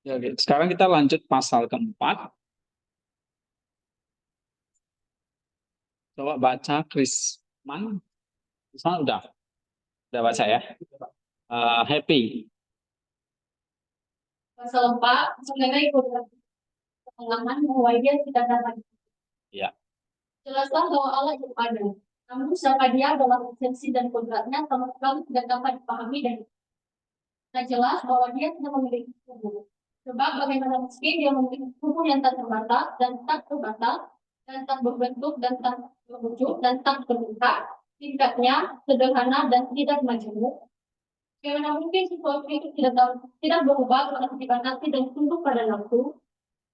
Ya, oke. Sekarang kita lanjut pasal keempat. Coba baca Krisman. Krisman udah baca ya. Happy. Pasal 4 mengenai pengalaman bahwa dia tidak dapat. Ya. Jelaslah bahwa Allah itu ada. Namun siapa dia dalam esensi dan kodratnya sama sekali tidak dapat dipahami dan jelas bahwa dia tidak memiliki tubuh. Sebab bagaimana mungkin dia memiliki tubuh yang tak terbatas dan tak terbatas dan tak berbentuk dan tak berwujud dan tak berbentuk, tingkatnya sederhana dan tidak majemuk. Bagaimana mungkin sesuatu itu tidak berubah pada ketika nanti dan tunduk pada nafsu.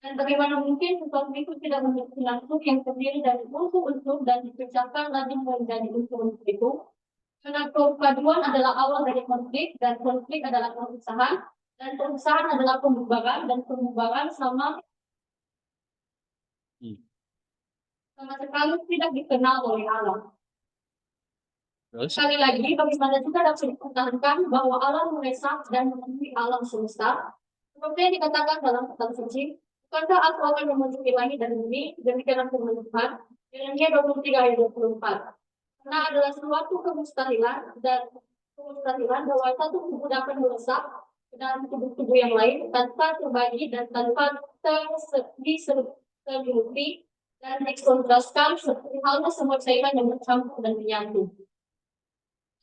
Dan bagaimana mungkin sesuatu itu tidak memiliki nafsu yang terdiri dari unsur-unsur dan dipecahkan lagi menjadi unsur-unsur itu. Karena kepaduan adalah awal dari konflik, dan konflik adalah perusahaan, dan perusahaan adalah pembubaran, dan pembubaran sama sekali tidak dikenal oleh Allah. Terus? Sekali lagi, bagaimana juga dapat dipertahankan bahwa Allah mengesah dan memenuhi alam semesta, seperti yang dikatakan dalam kitab suci, bukankah aku akan mengunjungi langit dan bumi, demikian firman Tuhan, Yeremia 23 ayat 24. Karena adalah suatu kemustahilan bahwa satu tubuh dapat merusak ke dalam tubuh-tubuh yang lain tanpa terbagi dan tanpa terselimuti dan dikontraskan seperti halnya semua cairan yang bercampur dan menyatu.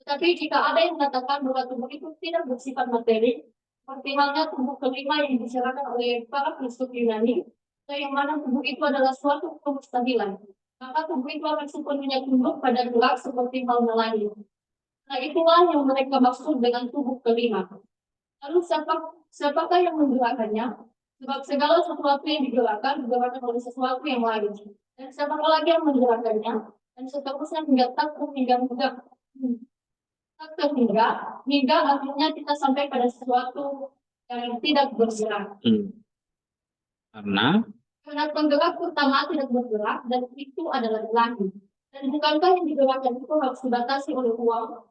Tetapi jika ada yang mengatakan bahwa tubuh itu tidak bersifat materi, seperti halnya tubuh kelima yang dibicarakan oleh para filsuf Yunani, yang mana tubuh itu adalah suatu kemustahilan, maka tubuh itu akan sepenuhnya tunduk pada gerak seperti halnya langit. Nah, itulah yang mereka maksud dengan tubuh kelima. Lalu siapakah yang menggerakkannya? Sebab segala sesuatu yang digerakkan oleh sesuatu yang lain. Dan siapakah lagi yang menggerakkannya? Dan seterusnya hingga hingga akhirnya kita sampai pada sesuatu yang tidak bergerak. Karena penggerak pertama tidak bergerak dan itu adalah langit. Dan bukankah yang digerakkan itu harus dibatasi oleh uang?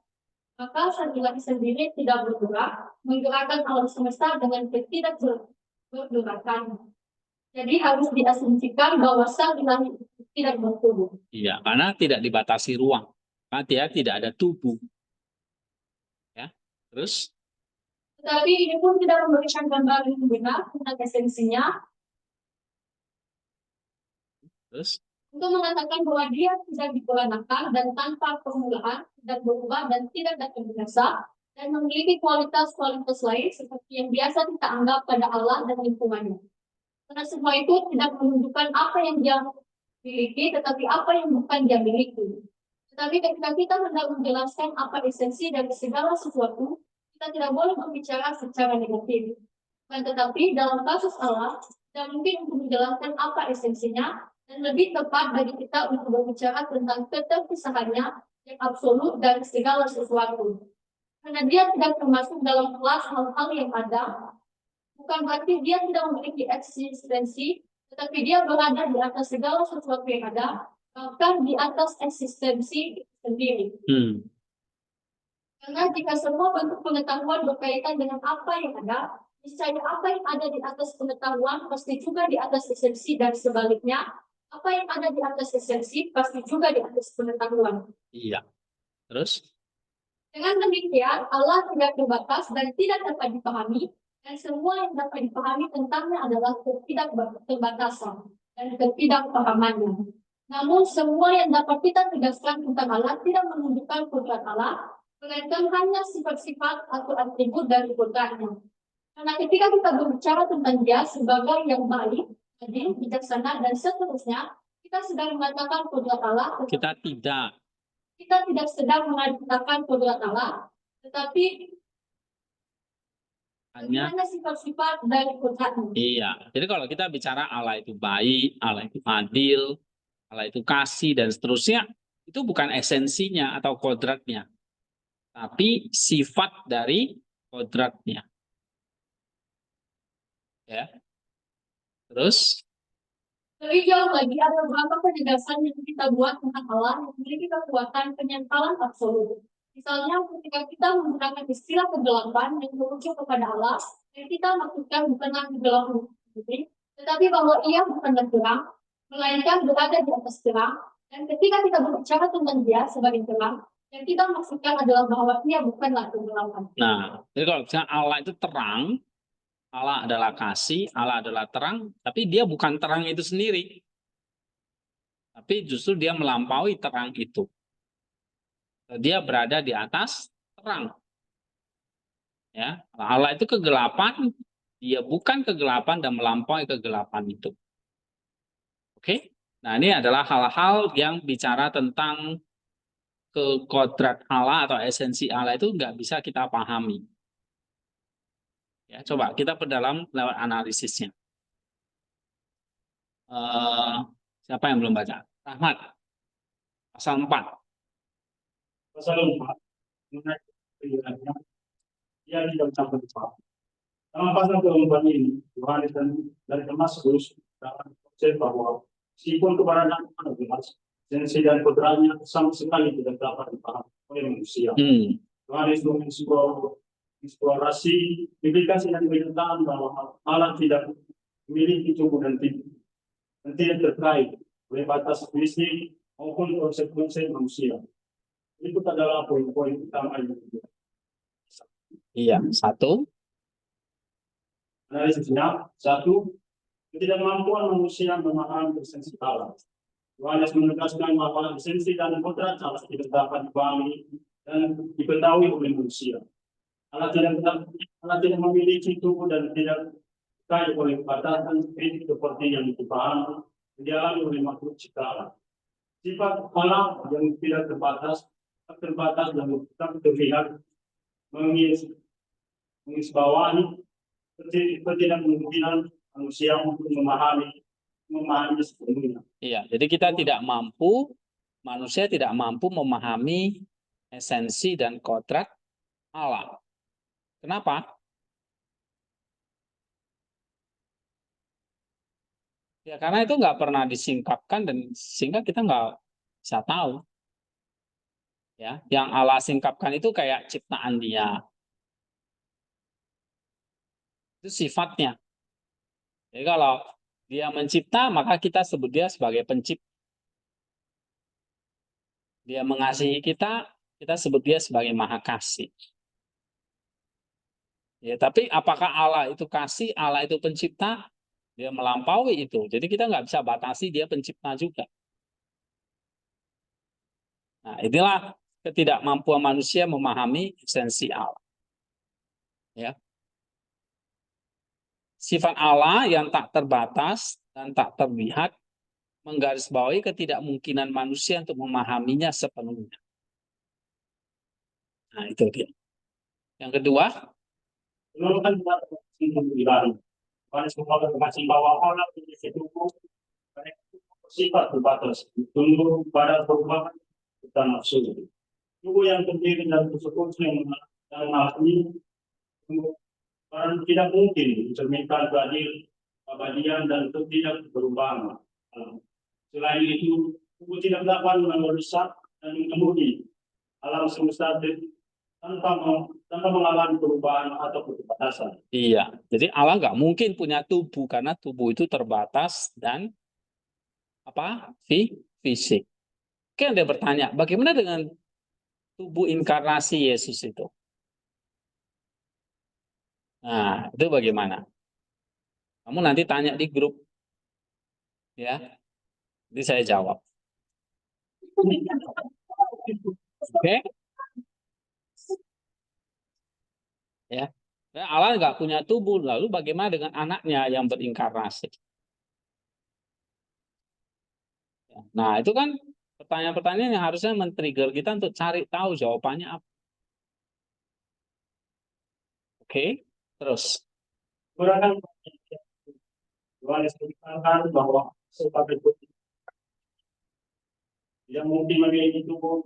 Maka sang ilahi sendiri tidak bergerak, menggerakkan alam semesta dengan ketidakbergerakan. Jadi harus diasumsikan bahwa sang ilahi tidak bertubuh. Iya, karena tidak dibatasi ruang. Karena dia tidak ada tubuh. Ya, terus? Tetapi ini pun tidak memberikan gambaran yang benar tentang esensinya. Terus? Untuk mengatakan bahwa dia tidak dipelanakan dan tanpa permulaan, tidak berubah dan tidak dapat binasa, dan memiliki kualitas-kualitas lain seperti yang biasa kita anggap pada Allah dan lingkungannya. Karena semua itu tidak menunjukkan apa yang dia miliki, tetapi apa yang bukan dia miliki. Tetapi ketika kita hendak menjelaskan apa esensi dari segala sesuatu, kita tidak boleh berbicara secara negatif. Dan tetapi dalam kasus Allah, tidak mungkin untuk menjelaskan apa esensinya, dan lebih tepat bagi kita untuk berbicara tentang keterpisahannya yang absolut dari segala sesuatu. Karena dia tidak termasuk dalam kelas hal-hal yang ada, bukan berarti dia tidak memiliki eksistensi, tetapi dia berada di atas segala sesuatu yang ada, bahkan di atas eksistensi sendiri. Karena jika semua bentuk pengetahuan berkaitan dengan apa yang ada, misalnya apa yang ada di atas pengetahuan pasti juga di atas esensi, dan sebaliknya, apa yang ada di atas esensi pasti juga di atas pengetahuan. Iya. Terus? Dengan demikian, Allah tidak terbatas dan tidak dapat dipahami, dan semua yang dapat dipahami tentangnya adalah ketidakterbatasan dan ketidakpahamannya. Namun semua yang dapat kita tegaskan tentang Allah tidak menunjukkan kodrat Allah, melainkan hanya sifat-sifat atau atribut dari kodratnya. Karena ketika kita berbicara tentang dia sebagai yang baik, adil, bijaksana, dan seterusnya, kita sedang mengatakan kodrat Allah. Kita tidak sedang mengatakan kodrat Allah, tetapi hanya sifat-sifat dari kodratnya. Iya, jadi kalau kita bicara Allah itu baik, Allah itu adil, Allah itu kasih, dan seterusnya, itu bukan esensinya atau kodratnya, tapi sifat dari kodratnya. Ya. Terus? Lebih jauh lagi, ada beberapa penegasan yang kita buat tentang Allah yang memiliki kekuatan penyempalan absolut. Misalnya ketika kita menggunakan istilah kegelapan yang merujuk kepada Allah, yang kita maksudkan bukanlah kegelapan sendiri, tetapi bahwa ia bukanlah terang, melainkan berada di atas terang. Dan ketika kita berbicara tentang dia sebagai terang, yang kita maksudkan adalah bahwa ia bukanlah kegelapan. Nah, jadi kalau misalnya Allah itu terang, Allah adalah kasih, Allah adalah terang, tapi dia bukan terang itu sendiri. Tapi justru dia melampaui terang itu. Dia berada di atas terang. Ya, Allah itu kegelapan, dia bukan kegelapan dan melampaui kegelapan itu. Oke? Nah, ini adalah hal-hal yang bicara tentang kekodrat Allah atau esensi Allah itu nggak bisa kita pahami. Ya, coba kita perdalam lewat analisisnya. Siapa yang belum baca? Rahmat, pasal 4. Pasal 4 mengenai pilihannya, ia tidak sampai cepat. Dalam pasal keempat ini, Yohanes dan Damaskus dapat konsep bahwa meskipun keberadaan Allah, esensi dan kodratnya sama sekali tidak dapat dipahami oleh manusia. Yohanes mengeksplorasi implikasi dan kenyataan bahwa Allah tidak memiliki tubuh dan tidak terkait oleh batas fisik maupun konsep-konsep manusia. Itu adalah poin-poin utama yang Iya, satu. Analisisnya, satu, ketidakmampuan manusia memahami esensi Allah. Yohanes menegaskan bahwa esensi dan kodrat Allah tidak dapat dipahami dan diketahui oleh manusia. Allah tidak memiliki tubuh dan tidak terkait oleh batasan fisik seperti yang dipahami dialami oleh makhluk ciptaan. Sifat Allah yang tidak terbatas dan tak terlihat mengisbawahi ketidakmungkinan manusia untuk memahami sepenuhnya. Iya, jadi manusia tidak mampu memahami esensi dan kodrat Allah. Kenapa? Ya karena itu nggak pernah disingkapkan dan sehingga kita nggak bisa tahu. Ya, yang Allah singkapkan itu kayak ciptaan dia. Itu sifatnya. Jadi kalau dia mencipta, maka kita sebut dia sebagai pencipta. Dia mengasihi kita sebut dia sebagai maha kasih. Ya, tapi apakah Allah itu kasih, Allah itu pencipta? Dia melampaui itu. Jadi kita nggak bisa batasi dia pencipta juga. Nah, inilah ketidakmampuan manusia memahami esensi Allah. Ya. Sifat Allah yang tak terbatas dan tak terlihat menggarisbawahi ketidakmungkinan manusia untuk memahaminya sepenuhnya. Nah, itu dia. Yang kedua, menurunkan pribadi. Yohanes mengatakan bahwa Allah memiliki tubuh sifat terbatas, tunduk pada perubahan dan nafsu. Tubuh yang terdiri dari unsur-unsur yang mengalami karena tidak mungkin mencerminkan keabadian dan tidak berubah. Selain itu, tubuh tidak dapat merusak dan memenuhi alam semesta tanpa mengalami perubahan atau keterbatasan. iya. Jadi Allah nggak mungkin punya tubuh karena tubuh itu terbatas dan fisik. Oke, Anda bertanya, bagaimana dengan tubuh inkarnasi Yesus itu? Nah, itu bagaimana? Kamu nanti tanya di grup. Ya. Nanti saya jawab. Oke? Ya. Allah nggak punya tubuh, lalu bagaimana dengan anaknya yang berinkarnasi? Nah, itu kan pertanyaan-pertanyaan yang harusnya men-trigger kita untuk cari tahu jawabannya apa. Oke, terus. Beragam Yohanes mengatakan bahwa sebagai yang mungkin memiliki tubuh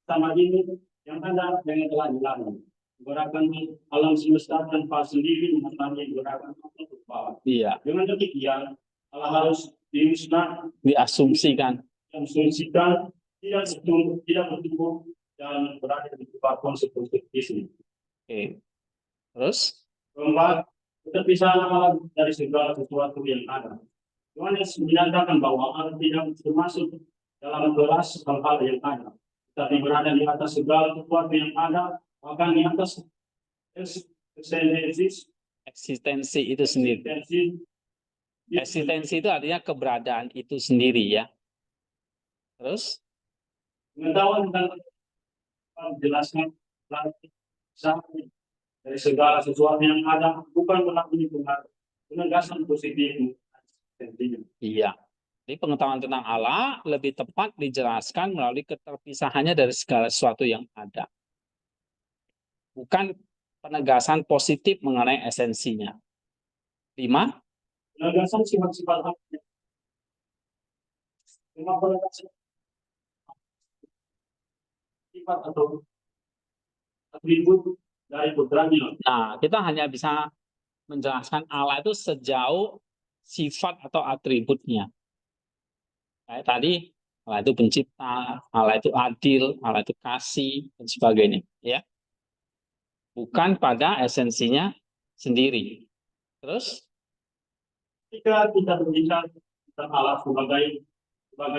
sama ini yang ada dengan telan-telan. Gerakan alam semesta tanpa sendiri mengalami gerakan berubah. Iya. Dengan demikian, Allah harus diasumsikan tidak bertumbuh dan berada di luar konsep-konsep isi. Oke. Terus? Keempat, keterpisahan Allah dari segala sesuatu yang ada. Yohanes menyatakan bahwa Allah tidak termasuk dalam kelas hal-hal yang ada, tapi berada di atas segala sesuatu yang ada, bahkan di atas Eksistensi itu sendiri. Eksistensi itu artinya keberadaan itu sendiri ya. Terus? Pengetahuan tentang menjelaskan dari segala sesuatu yang ada bukan berarti penegasan positif. Iya. Jadi pengetahuan tentang Allah lebih tepat dijelaskan melalui keterpisahannya dari segala sesuatu yang ada. Bukan penegasan positif mengenai esensinya. 5. Penegasan sifat-sifat sifat atau atribut dari putranya. Nah, kita hanya bisa menjelaskan Allah itu sejauh sifat atau atributnya. Kayak tadi, Allah itu pencipta, Allah itu adil, Allah itu kasih, dan sebagainya. Ya, bukan pada esensinya sendiri. Terus? Ketika kita berbicara tentang Allah sebagai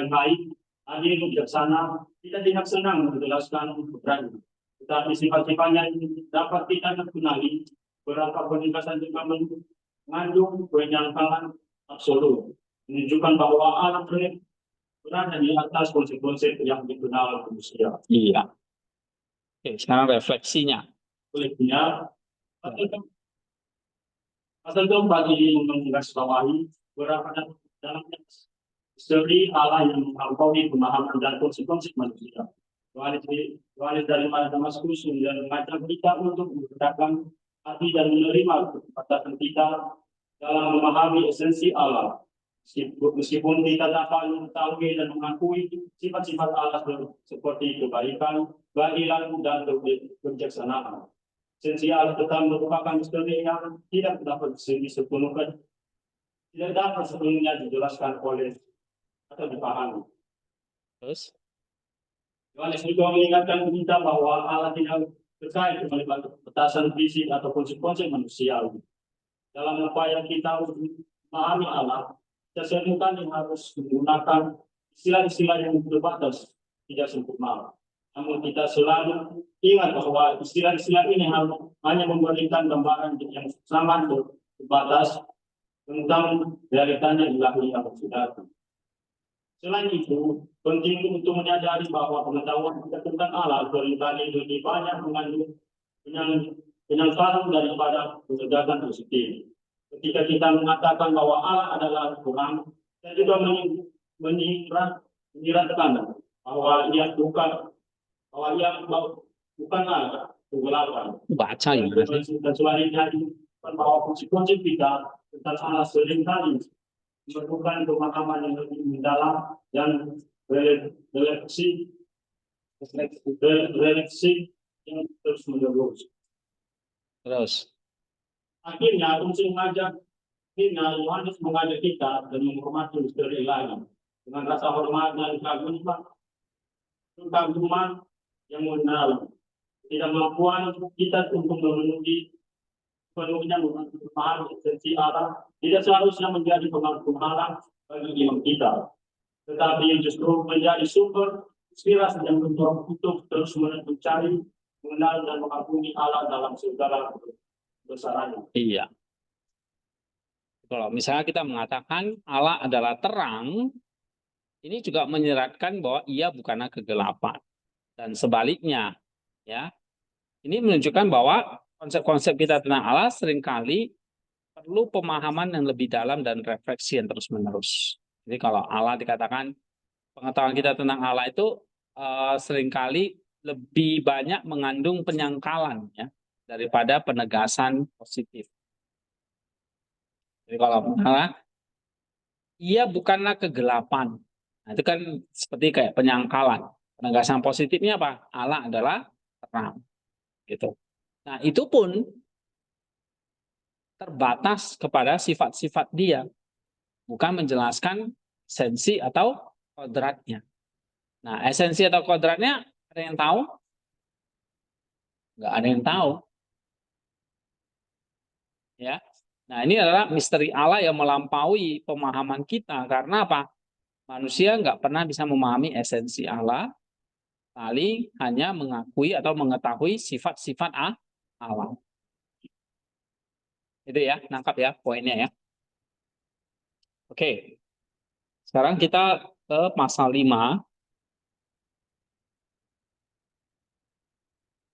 baik, adil, bijaksana, kita tidak senang menjelaskan putranya. Tetapi sifat-sifatnya dapat kita kenali. Beberapa penegasan juga mengandung penyangkalan absolut, menunjukkan bahwa Allah berada di atas konsep-konsep yang dikenal manusia. Iya. Oke, sekarang refleksinya. Olehnya, pasal keempat ini menggarisbawahi beberapa dalam misteri Allah yang melampaui pemahaman dan konsep-konsep manusia. Yohanes dari Damaskus dan mengajak kita untuk menggunakan hati dan menerima kecepatan kita dalam memahami esensi Allah. Meskipun kita dapat mengetahui dan mengakui sifat-sifat Allah seperti kebaikan, keadilan, dan kebijaksanaan. Esensi Allah tetap merupakan misteri yang tidak dapat disempurnakan, tidak dapat sepenuhnya dijelaskan oleh atau dipahami. Terus? Yohanes juga mengingatkan kita bahwa Allah tidak terkait dengan batasan fisik atau konsep-konsep manusiawi. Dalam upaya kita untuk memahami Allah, kita seringkali harus menggunakan istilah-istilah yang terbatas, tidak sempurna. Namun kita selalu ingat bahwa istilah-istilah ini hanya memberikan gambaran yang sangat terbatas tentang realitanya ilahi yang sudah. Selain itu, penting untuk menyadari bahwa pengetahuan kita tentang Allah seringkali lebih banyak mengandung penyangkalan daripada pengajaran positif. Ketika kita mengatakan bahwa Allah adalah Tuhan, kita juga menyiratkan bahwa Ia bukanlah kegelapan. Baca ya. Dan selanjutnya bahwa konsep kita tentang Allah seringkali memerlukan pemahaman yang lebih mendalam dan refleksi yang terus menerus. Terus? Akhirnya, Yohanes mengajak kita dan menghormati misteri ilahi dengan rasa hormat dan kaguman yang mendalam. Tidak mampuan kita untuk memenuhi penuhnya memahami esensi Allah tidak seharusnya menjadi penghalang bagi iman kita, tetapi justru menjadi sumber inspirasi yang mendorong untuk terus mencari, mengenal dan mengagumi Allah dalam segala kebesarannya. Iya. Kalau misalnya kita mengatakan Allah adalah terang, ini juga menyeratkan bahwa Ia bukanlah kegelapan. Dan sebaliknya, ya, ini menunjukkan bahwa konsep-konsep kita tentang Allah seringkali perlu pemahaman yang lebih dalam dan refleksi yang terus-menerus. Jadi kalau Allah dikatakan, pengetahuan kita tentang Allah itu seringkali lebih banyak mengandung penyangkalan ya, daripada penegasan positif. Jadi kalau misalnya, Ia bukanlah kegelapan. Nah, itu kan seperti kayak penyangkalan. Penegasan positifnya apa? Allah adalah terang. Gitu. Nah, itu pun terbatas kepada sifat-sifat Dia, bukan menjelaskan esensi atau kodratnya. Nah, esensi atau kodratnya ada yang tahu? Nggak ada yang tahu. Ya. Nah, ini adalah misteri Allah yang melampaui pemahaman kita. Karena apa? Manusia nggak pernah bisa memahami esensi Allah, paling hanya mengakui atau mengetahui sifat-sifat Allah. Itu ya, nangkap ya poinnya ya. Oke. Sekarang kita ke pasal 5.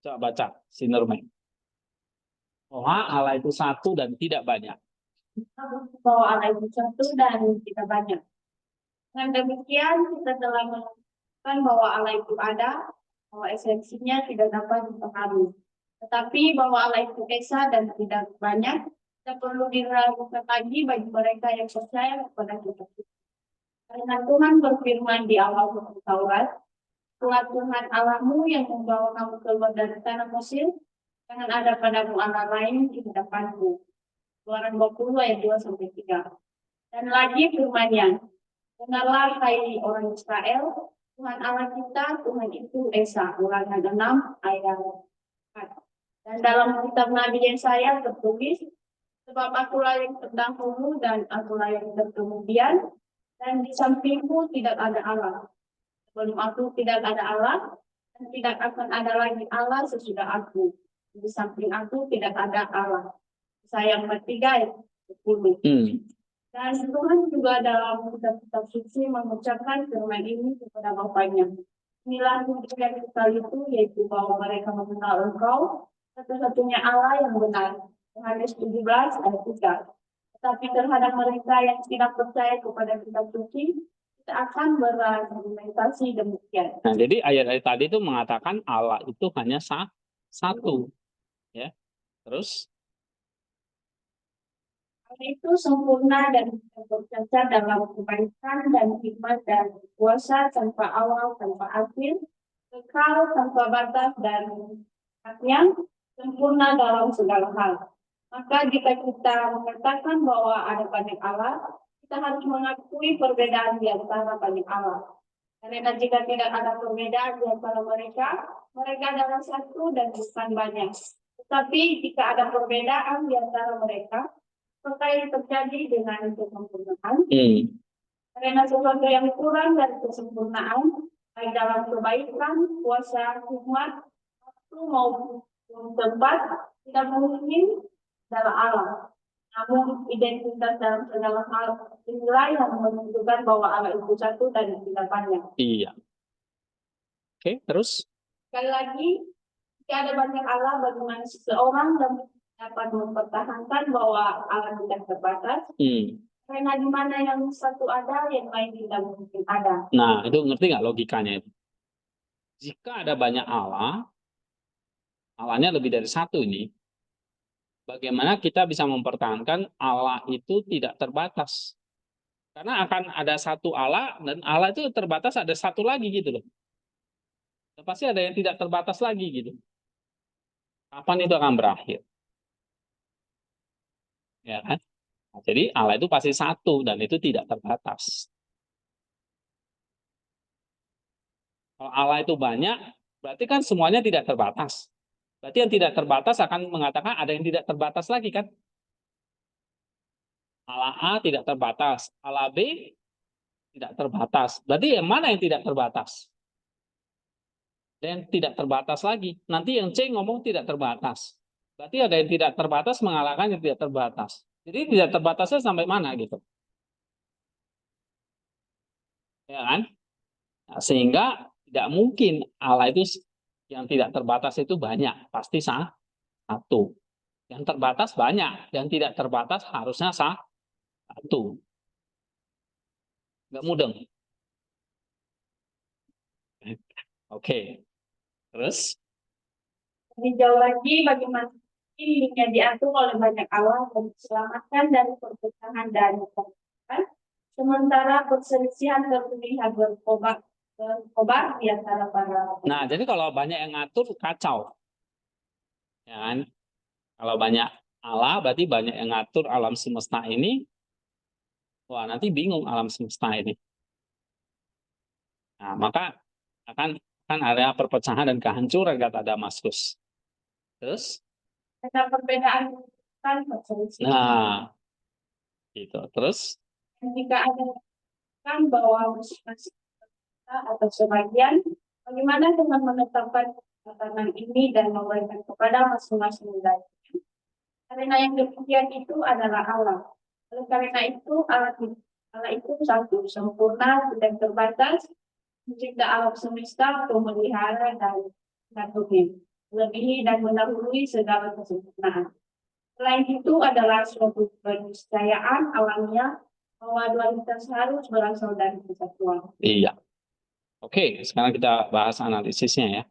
Coba baca, Sinurme. Bahwa Allah itu satu dan tidak banyak. Bahwa Allah itu satu dan tidak banyak. Dengan demikian kita telah menemukan bahwa Allah itu ada, bahwa esensinya tidak dapat dipengaruhi. Tetapi bahwa Allah itu esa dan tidak banyak, tidak perlu diragukan lagi bagi mereka yang percaya kepada kita. Karena Tuhan berfirman di awal buku Taurat, "Itulah Tuhan Allahmu yang membawa kamu keluar dari tanah Mesir, jangan ada padamu Allah lain di hadapanku." Keluaran 20 ayat 2-3. Dan lagi firman-Nya, "Dengarlah hai orang Israel, Tuhan Allah kita, Tuhan itu Esa." Ulangan 6 ayat 4. Dan dalam kitab Nabi Yesaya tertulis, "Sebab akulah yang terdahulu dan akulah yang terkemudian, dan di sampingmu tidak ada Allah. Sebelum aku tidak ada Allah, dan tidak akan ada lagi Allah sesudah aku. Di samping aku tidak ada Allah." Yesaya 43 ayat 10. Dan Tuhan juga dalam kitab-kitab suci mengucapkan firman ini kepada Bapaknya. "Inilah tujuan yang kekal itu, yaitu bahwa mereka mengenal Engkau, satu-satunya Allah yang benar." Yohanes 17 ayat 3. Tetapi terhadap mereka yang tidak percaya kepada kitab suci, kita akan berargumentasi demikian. Nah, jadi ayat-ayat tadi itu mengatakan Allah itu hanya satu. Ya. Terus? Allah itu sempurna dan tidak bercacat dalam kebaikan dan hikmat dan kuasa, tanpa awal, tanpa akhir, kekal, tanpa batas, dan haknya sempurna dalam segala hal. Maka jika kita mengatakan bahwa ada banyak Allah, kita harus mengakui perbedaan di antara banyak Allah. Karena jika tidak ada perbedaan di antara mereka, mereka adalah satu dan bukan banyak. Tetapi jika ada perbedaan di antara mereka, maka yang terjadi dengan kesempurnaan. Karena sesuatu yang kurang dari kesempurnaan, baik dalam kebaikan, kuasa, hikmat, waktu maupun tempat, tidak mungkin adalah Allah. Namun identitas dalam segala hal inilah yang menunjukkan bahwa Allah itu satu dan tidak banyak. Iya. Oke, terus? Sekali lagi, jika ada banyak Allah, bagaimana seseorang dapat mempertahankan bahwa Allah tidak terbatas? Karena di mana yang satu ada, yang lain tidak mungkin ada. Nah, itu ngerti nggak logikanya itu? Jika ada banyak Allah, Allahnya lebih dari satu ini, bagaimana kita bisa mempertahankan Allah itu tidak terbatas? Karena akan ada satu Allah, dan Allah itu terbatas ada satu lagi gitu loh. Dan pasti ada yang tidak terbatas lagi gitu. Kapan itu akan berakhir? Ya kan? Nah, jadi Allah itu pasti satu dan itu tidak terbatas. Kalau Allah itu banyak, berarti kan semuanya tidak terbatas. Berarti yang tidak terbatas akan mengatakan ada yang tidak terbatas lagi kan? Allah A tidak terbatas, Allah B tidak terbatas. Berarti yang mana yang tidak terbatas? Dan tidak terbatas lagi. Nanti yang C ngomong tidak terbatas. Berarti ada yang tidak terbatas mengalahkan yang tidak terbatas. Jadi tidak terbatasnya sampai mana gitu? Ya kan? Nah, sehingga tidak mungkin Allah itu yang tidak terbatas itu banyak, pasti satu. Yang terbatas banyak, yang tidak terbatas harusnya satu. Nggak mudeng. Oke. Terus? Lebih jauh lagi, bagaimana dirinya diatur oleh banyak Allah dan diselamatkan dari perpecahan dan perpecahan, sementara perselisihan terlihat berkobar di antara para. Nah, jadi kalau banyak yang ngatur kacau. Ya kan? Kalau banyak Allah berarti banyak yang ngatur alam semesta ini. Wah, nanti bingung alam semesta ini. Nah, maka akan ada perpecahan dan kehancuran kata Damaskus. Terus, Ada perbedaan kan berselisih. nah, gitu. Terus, Jika ada kan bahwa masing-masing atau sebagian, bagaimana dengan menetapkan tatanan ini dan memberikan kepada masing-masing wilayah? Karena yang demikian itu adalah Allah. Oleh karena itu, Allah itu satu, sempurna, tidak terbatas, mencipta alam semesta, memelihara dan mengaturnya, melebihi dan mendahului segala kesempurnaan. Selain itu adalah suatu keniscayaan alamiah bahwa dualitas harus berasal dari kesatuan. iya. Oke, sekarang kita bahas analisisnya ya.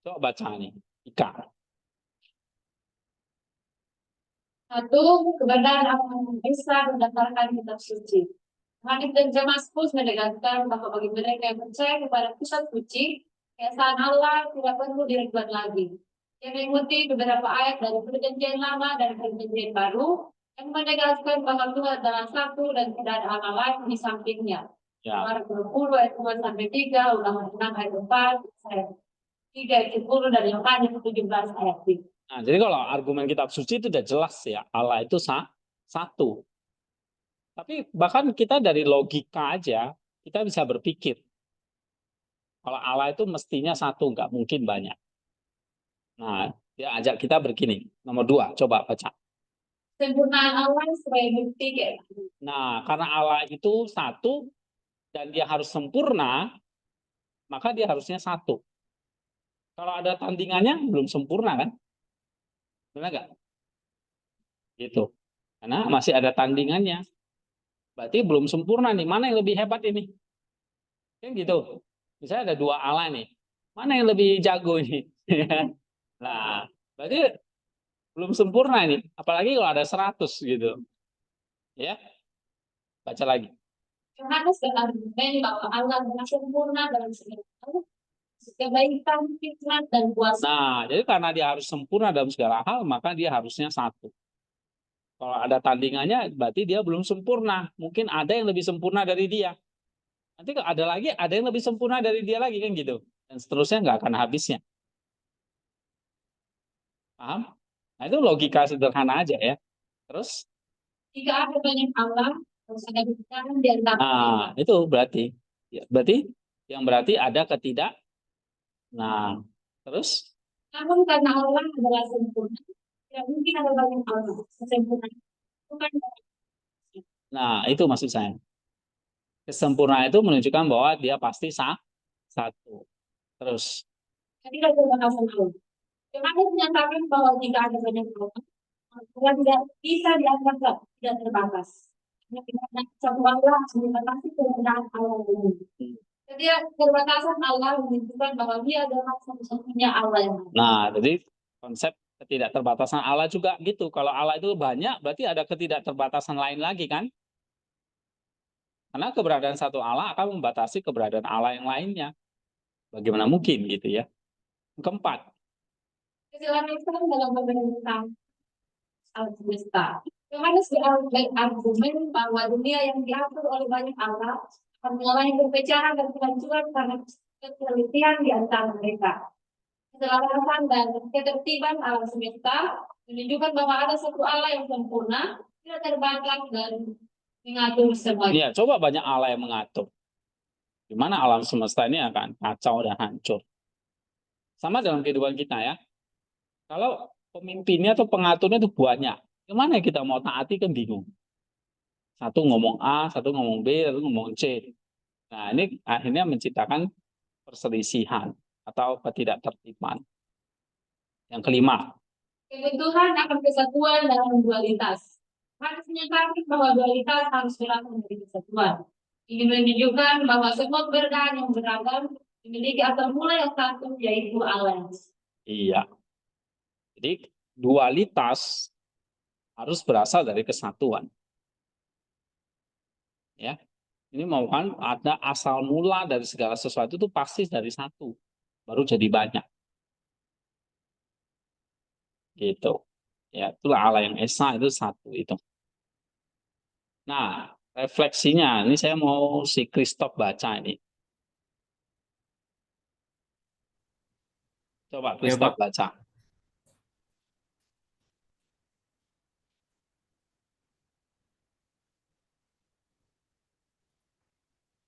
Coba baca nih, Ika. Satu, kebenaran akan Esa berdasarkan kitab suci. Hadis dan Damaskus menegaskan bahwa bagi mereka yang percaya kepada pusat suci, keesaan Allah tidak perlu diragukan lagi. Yang mengikuti beberapa ayat dari Perjanjian Lama dan Perjanjian Baru yang menegaskan bahwa Tuhan adalah satu dan tidak ada Allah lain di sampingnya. Ya, Keluaran 20 ayat 2 sampai 3, Ulangan 6 ayat 4, ayat 3 ayat 10 dan Yohanes 17 ayat 3. nah, jadi kalau argumen kitab suci itu udah jelas ya, Allah itu satu. Tapi bahkan kita dari logika aja, kita bisa berpikir, kalau Allah itu mestinya satu, nggak mungkin banyak. Nah, dia ajak kita begini. Nomor 2, coba baca. Sempurnaan Allah sebagai bukti kayak gitu. Nah, karena Allah itu satu, dan dia harus sempurna, maka dia harusnya satu. Kalau ada tandingannya, belum sempurna kan? Benar nggak? Gitu. Karena masih ada tandingannya. Berarti belum sempurna nih. Mana yang lebih hebat ini? Kan gitu. Misalnya ada 2 Allah nih. Mana yang lebih jago ini? Nah, berarti belum sempurna ini. Apalagi kalau ada 100 gitu. Ya, baca lagi. Yohanes berargumen bahwa Allah adalah sempurna dalam segala hal, kebaikan, hikmat, dan kuasa. Nah, jadi karena dia harus sempurna dalam segala hal, maka dia harusnya satu. Kalau ada tandingannya, berarti dia belum sempurna. Mungkin ada yang lebih sempurna dari dia. Nanti kalau ada lagi, ada yang lebih sempurna dari dia lagi, kan gitu. Dan seterusnya nggak akan habisnya. Paham? Nah, itu logika sederhana aja ya. Terus, Jika ada banyak Allah, harus ada bicara di antara nah, itu berarti. Ya, berarti yang berarti ada ketidak. Nah, terus, namun karena Allah adalah sempurna, tidak mungkin ada banyak Allah. Kesempurnaan itu kan nah itu maksud saya. Kesempurnaan itu menunjukkan bahwa dia pasti satu. Terus, tidak terbatas Allah. Yohanes menyatakan bahwa jika ada banyak Allah, Allah tidak bisa dianggap tidak terbatas. Karena tidak ada satu Allah membatasi keberadaan Allah ini. Keterbatasan Allah menunjukkan bahwa dia adalah satu-satunya Allah yang ada. nah, jadi konsep ketidakterbatasan Allah juga gitu. Kalau Allah itu banyak, berarti ada ketidakterbatasan lain lagi kan? Karena keberadaan satu Allah akan membatasi keberadaan Allah yang lainnya. Bagaimana mungkin gitu ya? Keempat, Keselarasan dalam pemerintahan alam semesta. Yohanes berargumen bahwa dunia yang diatur oleh banyak Allah akan mengalami perpecahan dan kehancuran karena ketelitian di antara mereka. Keselarasan dan ketertiban alam semesta menunjukkan bahwa ada satu Allah yang sempurna, tidak terbatas dan mengatur semuanya. ya coba banyak Allah yang mengatur. Gimana alam semesta ini akan kacau dan hancur. Sama dalam kehidupan kita ya. Kalau pemimpinnya atau pengaturnya itu banyak, gimana kita mau taati kan bingung. Satu ngomong A, satu ngomong B, satu ngomong C. Nah, ini akhirnya menciptakan perselisihan atau ketidaktertiban. Yang kelima, Kebutuhan akan kesatuan dalam dualitas. Harus menyatakan bahwa dualitas harus berasal dari kesatuan. Ini menunjukkan bahwa semua keberadaan yang beragam memiliki asal mula yang satu, yaitu Allah. iya. Jadi dualitas harus berasal dari kesatuan. Ya, ini mau kan ada asal mula dari segala sesuatu itu pasti dari satu, baru jadi banyak. Gitu. Ya, itulah Allah yang esa itu satu itu. Nah, refleksinya ini saya mau si Christoph baca ini. Coba Ya, Christoph Pak. baca.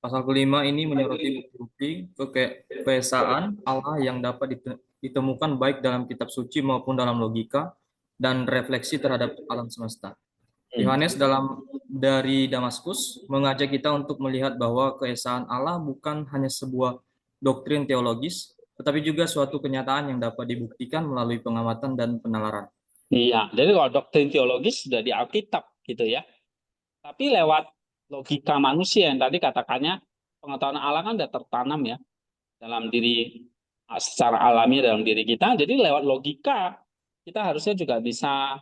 Pasal kelima ini menyoroti bukti keesaan Allah yang dapat ditemukan baik dalam kitab suci maupun dalam logika dan refleksi terhadap alam semesta. Yohanes dari Damaskus mengajak kita untuk melihat bahwa keesaan Allah bukan hanya sebuah doktrin teologis, tetapi juga suatu kenyataan yang dapat dibuktikan melalui pengamatan dan penalaran. Iya, jadi kalau doktrin teologis sudah di Alkitab gitu ya. Tapi lewat logika manusia yang tadi katakannya, pengetahuan Allah kan sudah tertanam ya dalam diri secara alami dalam diri kita. Jadi lewat logika kita harusnya juga bisa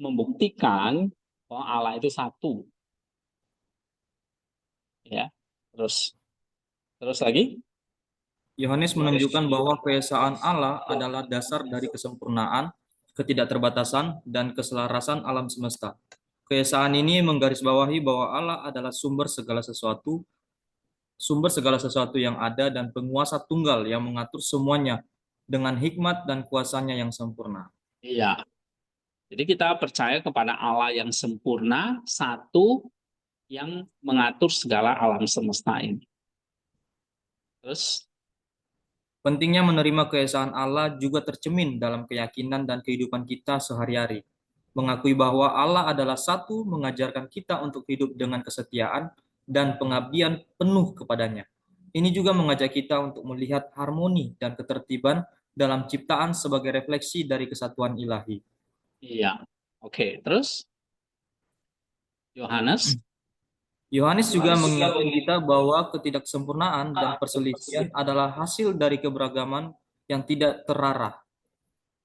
membuktikan bahwa Allah itu satu. Ya. Terus lagi? Yohanes menunjukkan bahwa keesaan Allah adalah dasar dari kesempurnaan, ketidakterbatasan, dan keselarasan alam semesta. Keesaan ini menggarisbawahi bahwa Allah adalah sumber segala sesuatu yang ada dan penguasa tunggal yang mengatur semuanya dengan hikmat dan kuasanya yang sempurna. Iya. Jadi kita percaya kepada Allah yang sempurna, satu yang mengatur segala alam semesta ini. Terus? Pentingnya menerima keesaan Allah juga tercermin dalam keyakinan dan kehidupan kita sehari-hari. Mengakui bahwa Allah adalah satu mengajarkan kita untuk hidup dengan kesetiaan dan pengabdian penuh kepadanya. Ini juga mengajak kita untuk melihat harmoni dan ketertiban dalam ciptaan sebagai refleksi dari kesatuan ilahi. Iya. Oke, terus? Yohanes juga mengingatkan kita bahwa ketidaksempurnaan dan perselisihan adalah hasil dari keberagaman yang tidak terarah.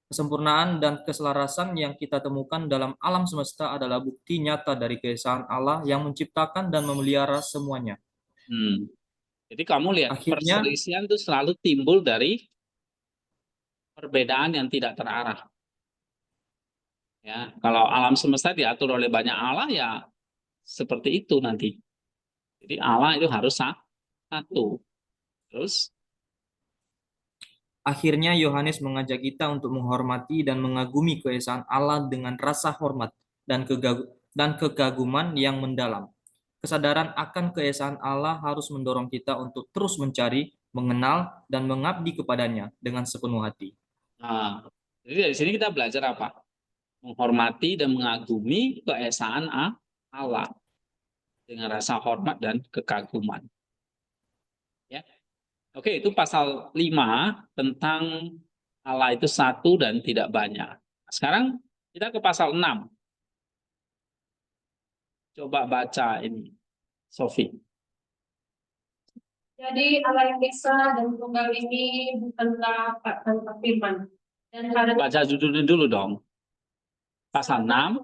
Kesempurnaan dan keselarasan yang kita temukan dalam alam semesta adalah bukti nyata dari keesaan Allah yang menciptakan dan memelihara semuanya. Jadi kamu lihat, Akhirnya, perselisihan itu selalu timbul dari perbedaan yang tidak terarah. Ya, kalau alam semesta diatur oleh banyak Allah ya seperti itu nanti. Jadi Allah itu harus satu. Terus? Akhirnya Yohanes mengajak kita untuk menghormati dan mengagumi keesaan Allah dengan rasa hormat dan kekaguman yang mendalam. Kesadaran akan keesaan Allah harus mendorong kita untuk terus mencari, mengenal, dan mengabdi kepadanya dengan sepenuh hati. Nah, jadi dari sini kita belajar apa? Menghormati dan mengagumi keesaan Allah dengan rasa hormat dan kekaguman. Ya. Oke, itu pasal 5 tentang Allah itu satu dan tidak banyak. Sekarang kita ke pasal 6. Coba baca ini, Sofi. Jadi Allah yang Esa dan Tunggal ini bukanlah tanpa firman. Dan karena Baca judulnya dulu dong. Pasal 6.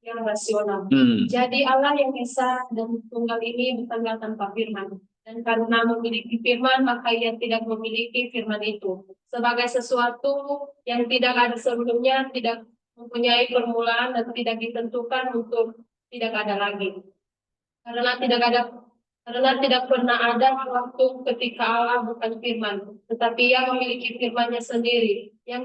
yang rasional. Hmm. Jadi Allah yang Esa dan Tunggal ini bukanlah tanpa firman. Dan karena memiliki firman, maka ia tidak memiliki firman itu. Sebagai sesuatu yang tidak ada sebelumnya, tidak mempunyai permulaan dan tidak ditentukan untuk tidak ada lagi. Karena tidak pernah ada waktu ketika Allah bukan firman, tetapi ia memiliki firman-Nya sendiri yang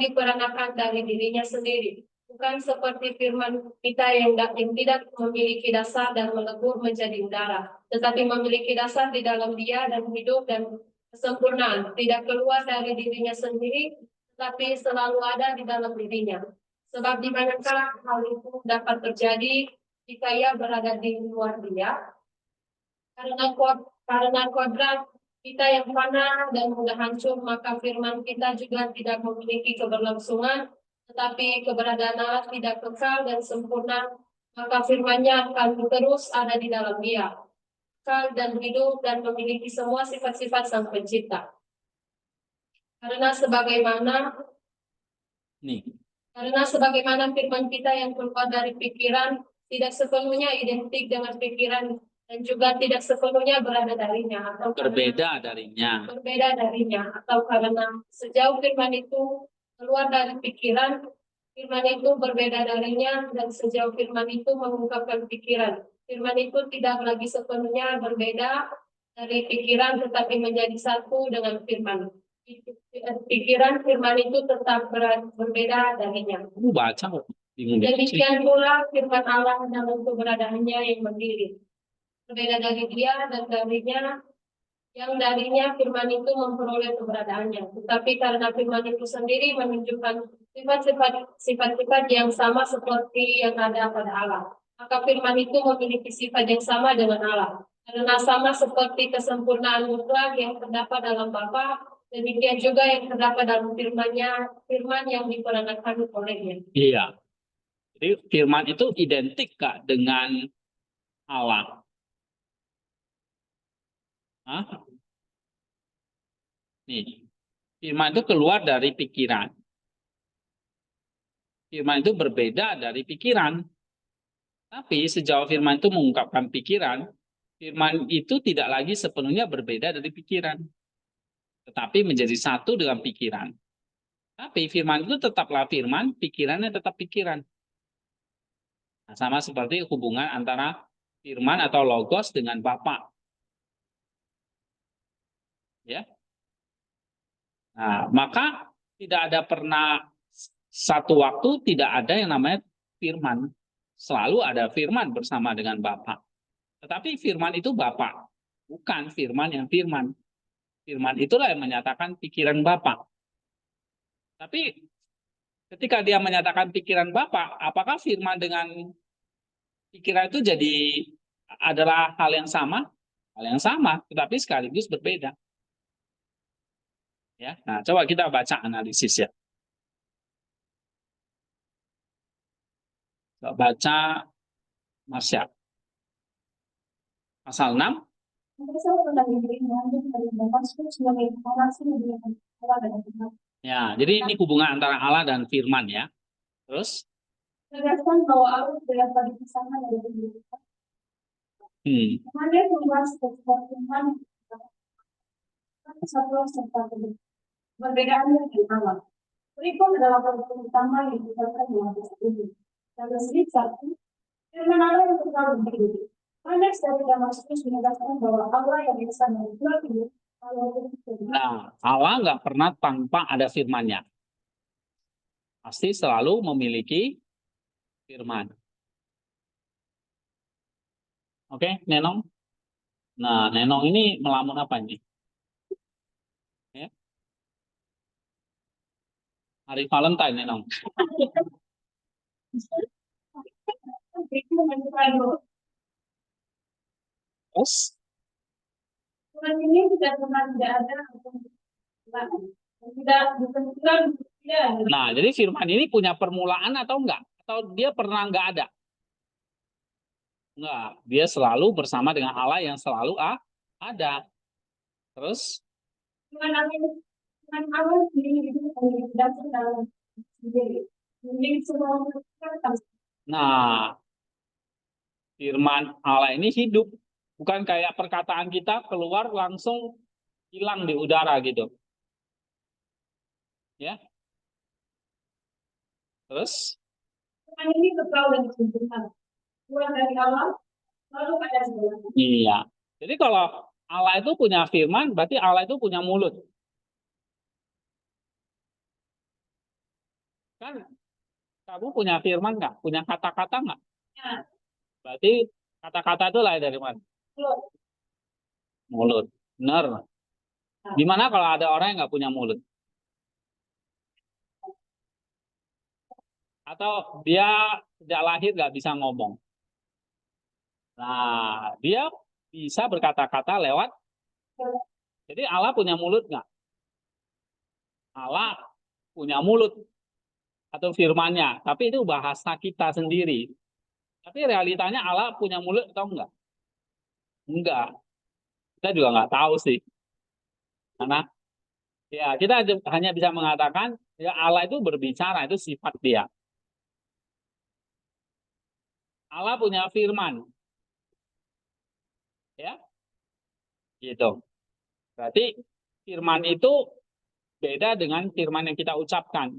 diperanakan dari dirinya sendiri. Bukan seperti firman kita yang tidak memiliki dasar dan melebur menjadi udara, tetapi memiliki dasar di dalam Dia dan hidup dan kesempurnaan, tidak keluar dari dirinya sendiri, tetapi selalu ada di dalam dirinya. Sebab di manakah hal itu dapat terjadi jika ia berada di luar Dia? Karena kodrat kita yang fana dan mudah hancur, maka firman kita juga tidak memiliki keberlangsungan, tetapi keberadaan Allah tidak kekal dan sempurna, maka firman-Nya akan terus ada di dalam Dia, kekal dan hidup dan memiliki semua sifat-sifat Sang Pencipta. Karena sebagaimana firman kita yang keluar dari pikiran tidak sepenuhnya identik dengan pikiran dan juga tidak sepenuhnya berada darinya atau berbeda darinya atau karena sejauh firman itu keluar dari pikiran, firman itu berbeda darinya, dan sejauh firman itu mengungkapkan pikiran, firman itu tidak lagi sepenuhnya berbeda dari pikiran tetapi menjadi satu dengan firman. Pikiran firman itu tetap berbeda darinya. Baca kok. Bingung deh. Demikian pula firman Allah dalam keberadaannya yang berdiri. Berbeda dari dia dan darinya, yang darinya firman itu memperoleh keberadaannya. Tetapi karena firman itu sendiri menunjukkan sifat-sifat yang sama seperti yang ada pada Allah, maka firman itu memiliki sifat yang sama dengan Allah. Karena sama seperti kesempurnaan mutlak yang terdapat dalam Bapa, demikian juga yang terdapat dalam firman yang diperanakan olehnya. Iya. Jadi firman itu identik Kak dengan Allah. Hah? Nih, firman itu keluar dari pikiran. Firman itu berbeda dari pikiran. Tapi sejauh firman itu mengungkapkan pikiran, firman itu tidak lagi sepenuhnya berbeda dari pikiran. Tetapi menjadi satu dengan pikiran. Tapi firman itu tetaplah firman, pikirannya tetap pikiran. Nah, sama seperti hubungan antara firman atau logos dengan Bapa. Ya. Nah, maka tidak ada pernah satu waktu tidak ada yang namanya firman. Selalu ada firman bersama dengan Bapa. Tetapi firman itu Bapa, bukan firman yang firman. Firman itulah yang menyatakan pikiran Bapa. Tapi ketika dia menyatakan pikiran Bapa, apakah firman dengan pikiran itu jadi adalah hal yang sama? Hal yang sama, tetapi sekaligus berbeda. Ya, nah coba kita baca analisis ya. Coba baca Marsya. Pasal 6. Ya, jadi ini hubungan antara Allah dan firman ya. Terus? Tegaskan bahwa Allah tidak dapat dipisahkan dari Tuhan. Dia membahas tentang Tuhan satu serta perbedaannya dengan Allah. Berikut adalah perkara utama yang dikatakan dalam pasal ini. Yang satu, firman Allah yang terlalu berdiri. Konteks dari Damaskus menegaskan bahwa Allah yang bisa membuat ini. Nah, Allah nggak pernah tanpa ada firman-Nya. Pasti selalu memiliki firman. Oke, Nenong. Nah, Nenong ini melamun apa ini? Ya. Hari Valentine, Nenong. Terus? Firman ini tidak pernah tidak ada tidak ditentukan tidak. Nah, jadi firman ini punya permulaan atau enggak? Atau dia pernah enggak ada? Enggak, dia selalu bersama dengan Allah yang selalu ada. Terus? Firman Allah sendiri itu berdasar dalam sendiri. Menjadi semua Nah, firman Allah ini hidup. Bukan kayak perkataan kita keluar langsung hilang di udara gitu. Ya. Terus? Firman ini kekal dan sempurna. Keluar dari Allah, lalu pada segalanya. Iya. Jadi kalau Allah itu punya firman, berarti Allah itu punya mulut. Kan kamu punya firman nggak? Punya kata-kata nggak? Ya. Berarti kata-kata itu lahir dari mana? Mulut. Benar. Gimana kalau ada orang yang nggak punya mulut? Atau dia sejak lahir nggak bisa ngomong? Nah, dia bisa berkata-kata lewat. Jadi Allah punya mulut nggak? Allah punya mulut atau firman-Nya, tapi itu bahasa kita sendiri. Tapi realitanya Allah punya mulut atau enggak? Enggak. Kita juga nggak tahu sih. Karena ya kita hanya bisa mengatakan ya Allah itu berbicara, itu sifat dia. Allah punya firman. Ya. Gitu. Berarti firman itu beda dengan firman yang kita ucapkan.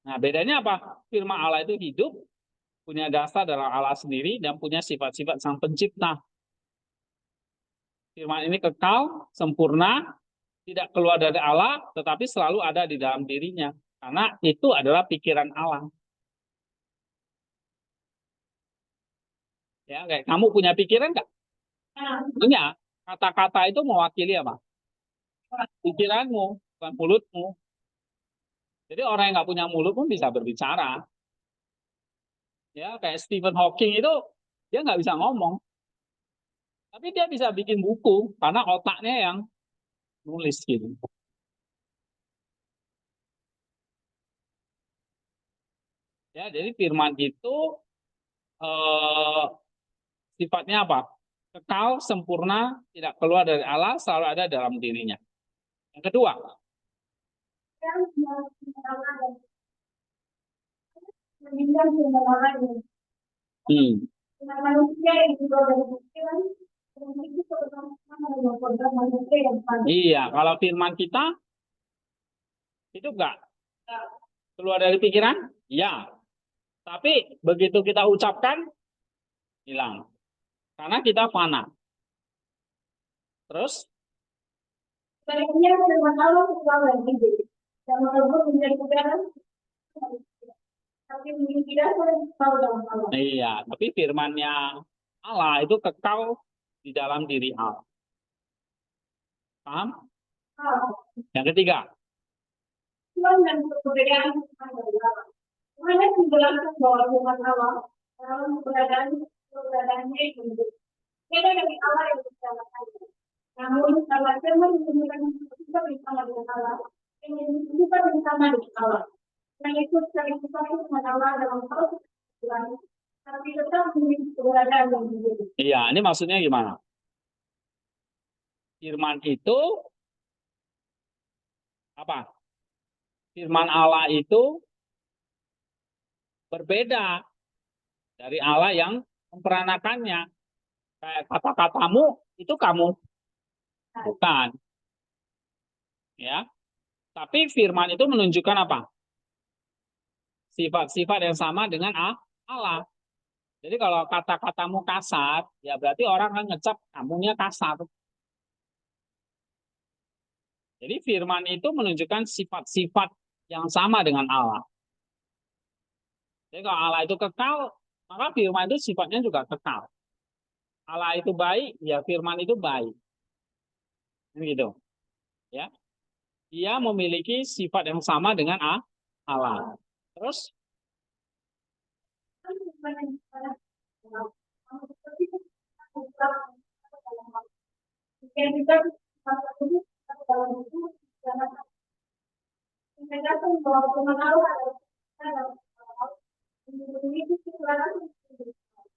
Nah, bedanya apa? Firman Allah itu hidup, punya dasar dalam Allah sendiri dan punya sifat-sifat sang pencipta. Firman ini kekal, sempurna, tidak keluar dari Allah, tetapi selalu ada di dalam dirinya. Karena itu adalah pikiran Allah. Ya, kayak kamu punya pikiran nggak? Punya. Kata-kata itu mewakili apa? Pikiranmu, bukan mulutmu. Jadi orang yang nggak punya mulut pun bisa berbicara. Ya, kayak Stephen Hawking itu dia nggak bisa ngomong, tapi dia bisa bikin buku karena otaknya yang nulis gitu. Ya, jadi firman itu sifatnya apa? Kekal, sempurna, tidak keluar dari Allah, selalu ada dalam dirinya. Yang kedua, iya, kalau firman kita itu enggak keluar dari pikiran, ya. Tapi begitu kita ucapkan, hilang. Karena kita fana. Terus? Iya, tapi firman-Nya Allah itu kekal di dalam diri Allah. Paham? Yang ketiga. Beda dari Allah yang diciptakan. Namun kalau firman ditemukan kita bersama dengan Allah, kita bersama dengan Allah. Yang itu saling bersatu dengan Allah dalam hal Tuhan, tapi tetap memiliki keberadaan yang berbeda. Iya, ini maksudnya gimana? Firman itu apa? Firman Allah itu berbeda dari Allah yang memperanakannya. Kayak kata-katamu itu kamu, bukan. Ya, tapi firman itu menunjukkan apa? Sifat-sifat yang sama dengan Allah. Jadi kalau kata-katamu kasar, ya berarti orang akan ngecap kamunya kasar. Jadi firman itu menunjukkan sifat-sifat yang sama dengan Allah. Jadi kalau Allah itu kekal, maka firman itu sifatnya juga kekal. Allah itu baik, ya firman itu baik. Gitu. Ya. Dia memiliki sifat yang sama dengan Allah. Terus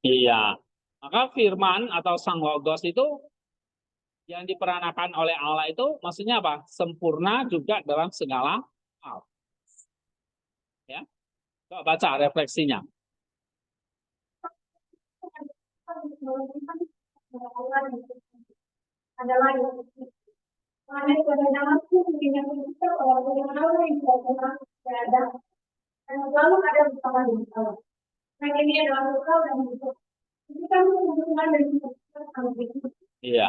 iya. Maka firman atau sang logos itu yang diperanakan oleh Allah itu maksudnya apa? Sempurna juga dalam segala hal. Ya. Coba baca refleksinya. Adalah yang karena pada zamanku mungkin kita orang yang tidak berada dan selalu ada bersama dengan Allah. Nah ini adalah lokal dan bentuk. Itu kan hubungan dan kita. Iya.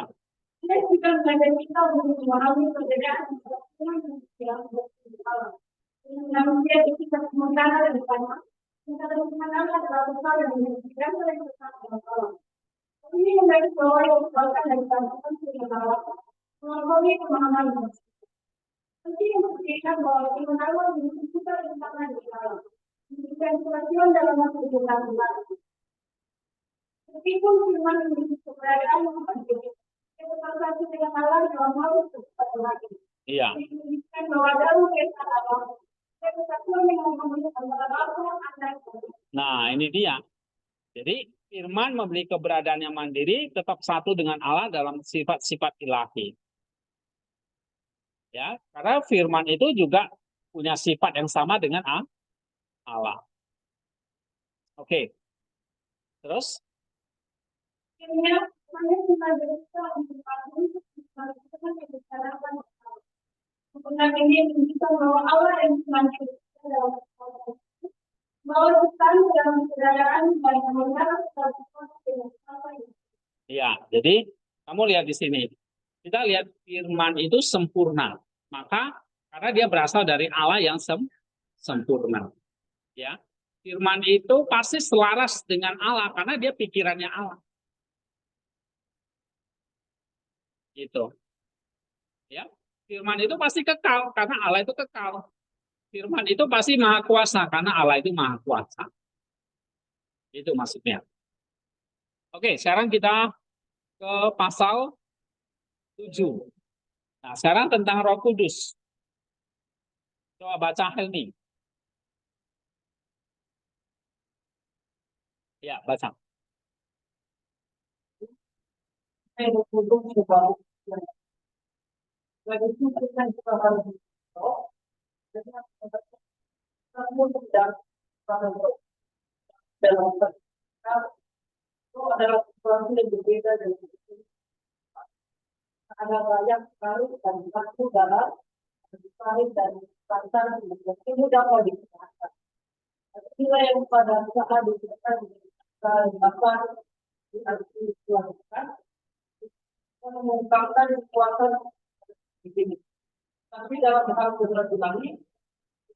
Kita juga belajar kita untuk memahami perbedaan antara Tuhan dan yang Allah. Manusia itu kita sementara dan bersama. Kita sementara adalah lokal dan kita yang bersama dengan Allah. Ini menjadi bahwa yang disebabkan dari tantangan dengan Allah. Mengetahui pemahaman penting untuk dikatakan bahwa kebenaran itu kita bersama dengan Allah. Memberikan kemajuan dalam masa hidup kita. Meskipun firman memiliki keberadaan yang berbeda, kita bersatu dengan Allah dalam hal sesuatu lagi. Iya. Menunjukkan bahwa dalam kisah Allah, kita bersatuan dengan komunitas antara bangsa dan Nah, ini dia. Jadi firman memiliki keberadaan yang mandiri, tetap satu dengan Allah dalam sifat-sifat ilahi. Ya, karena firman itu juga punya sifat yang sama dengan Allah. Oke. Terus? Meneruskan dalam keberadaan dan mengenal Ya, jadi kamu lihat di sini. Kita lihat firman itu sempurna. Maka karena dia berasal dari Allah yang sempurna. Ya. Firman itu pasti selaras dengan Allah karena dia pikirannya Allah. Gitu. Ya. Firman itu pasti kekal karena Allah itu kekal. Firman itu pasti maha kuasa karena Allah itu maha kuasa. Itu maksudnya. Oke, sekarang kita ke pasal 7. Nah, sekarang tentang Roh Kudus. Coba baca Helmi. Ya, baca. itu adalah sesuatu yang berbeda dari itu. Ada banyak sekali dan satu dalam sekali dan pasar ini dapat dikatakan. Inilah yang pada saat dikatakan dapat diartikan mengungkapkan kekuatan di sini. Tapi dalam hal kudrat ilahi,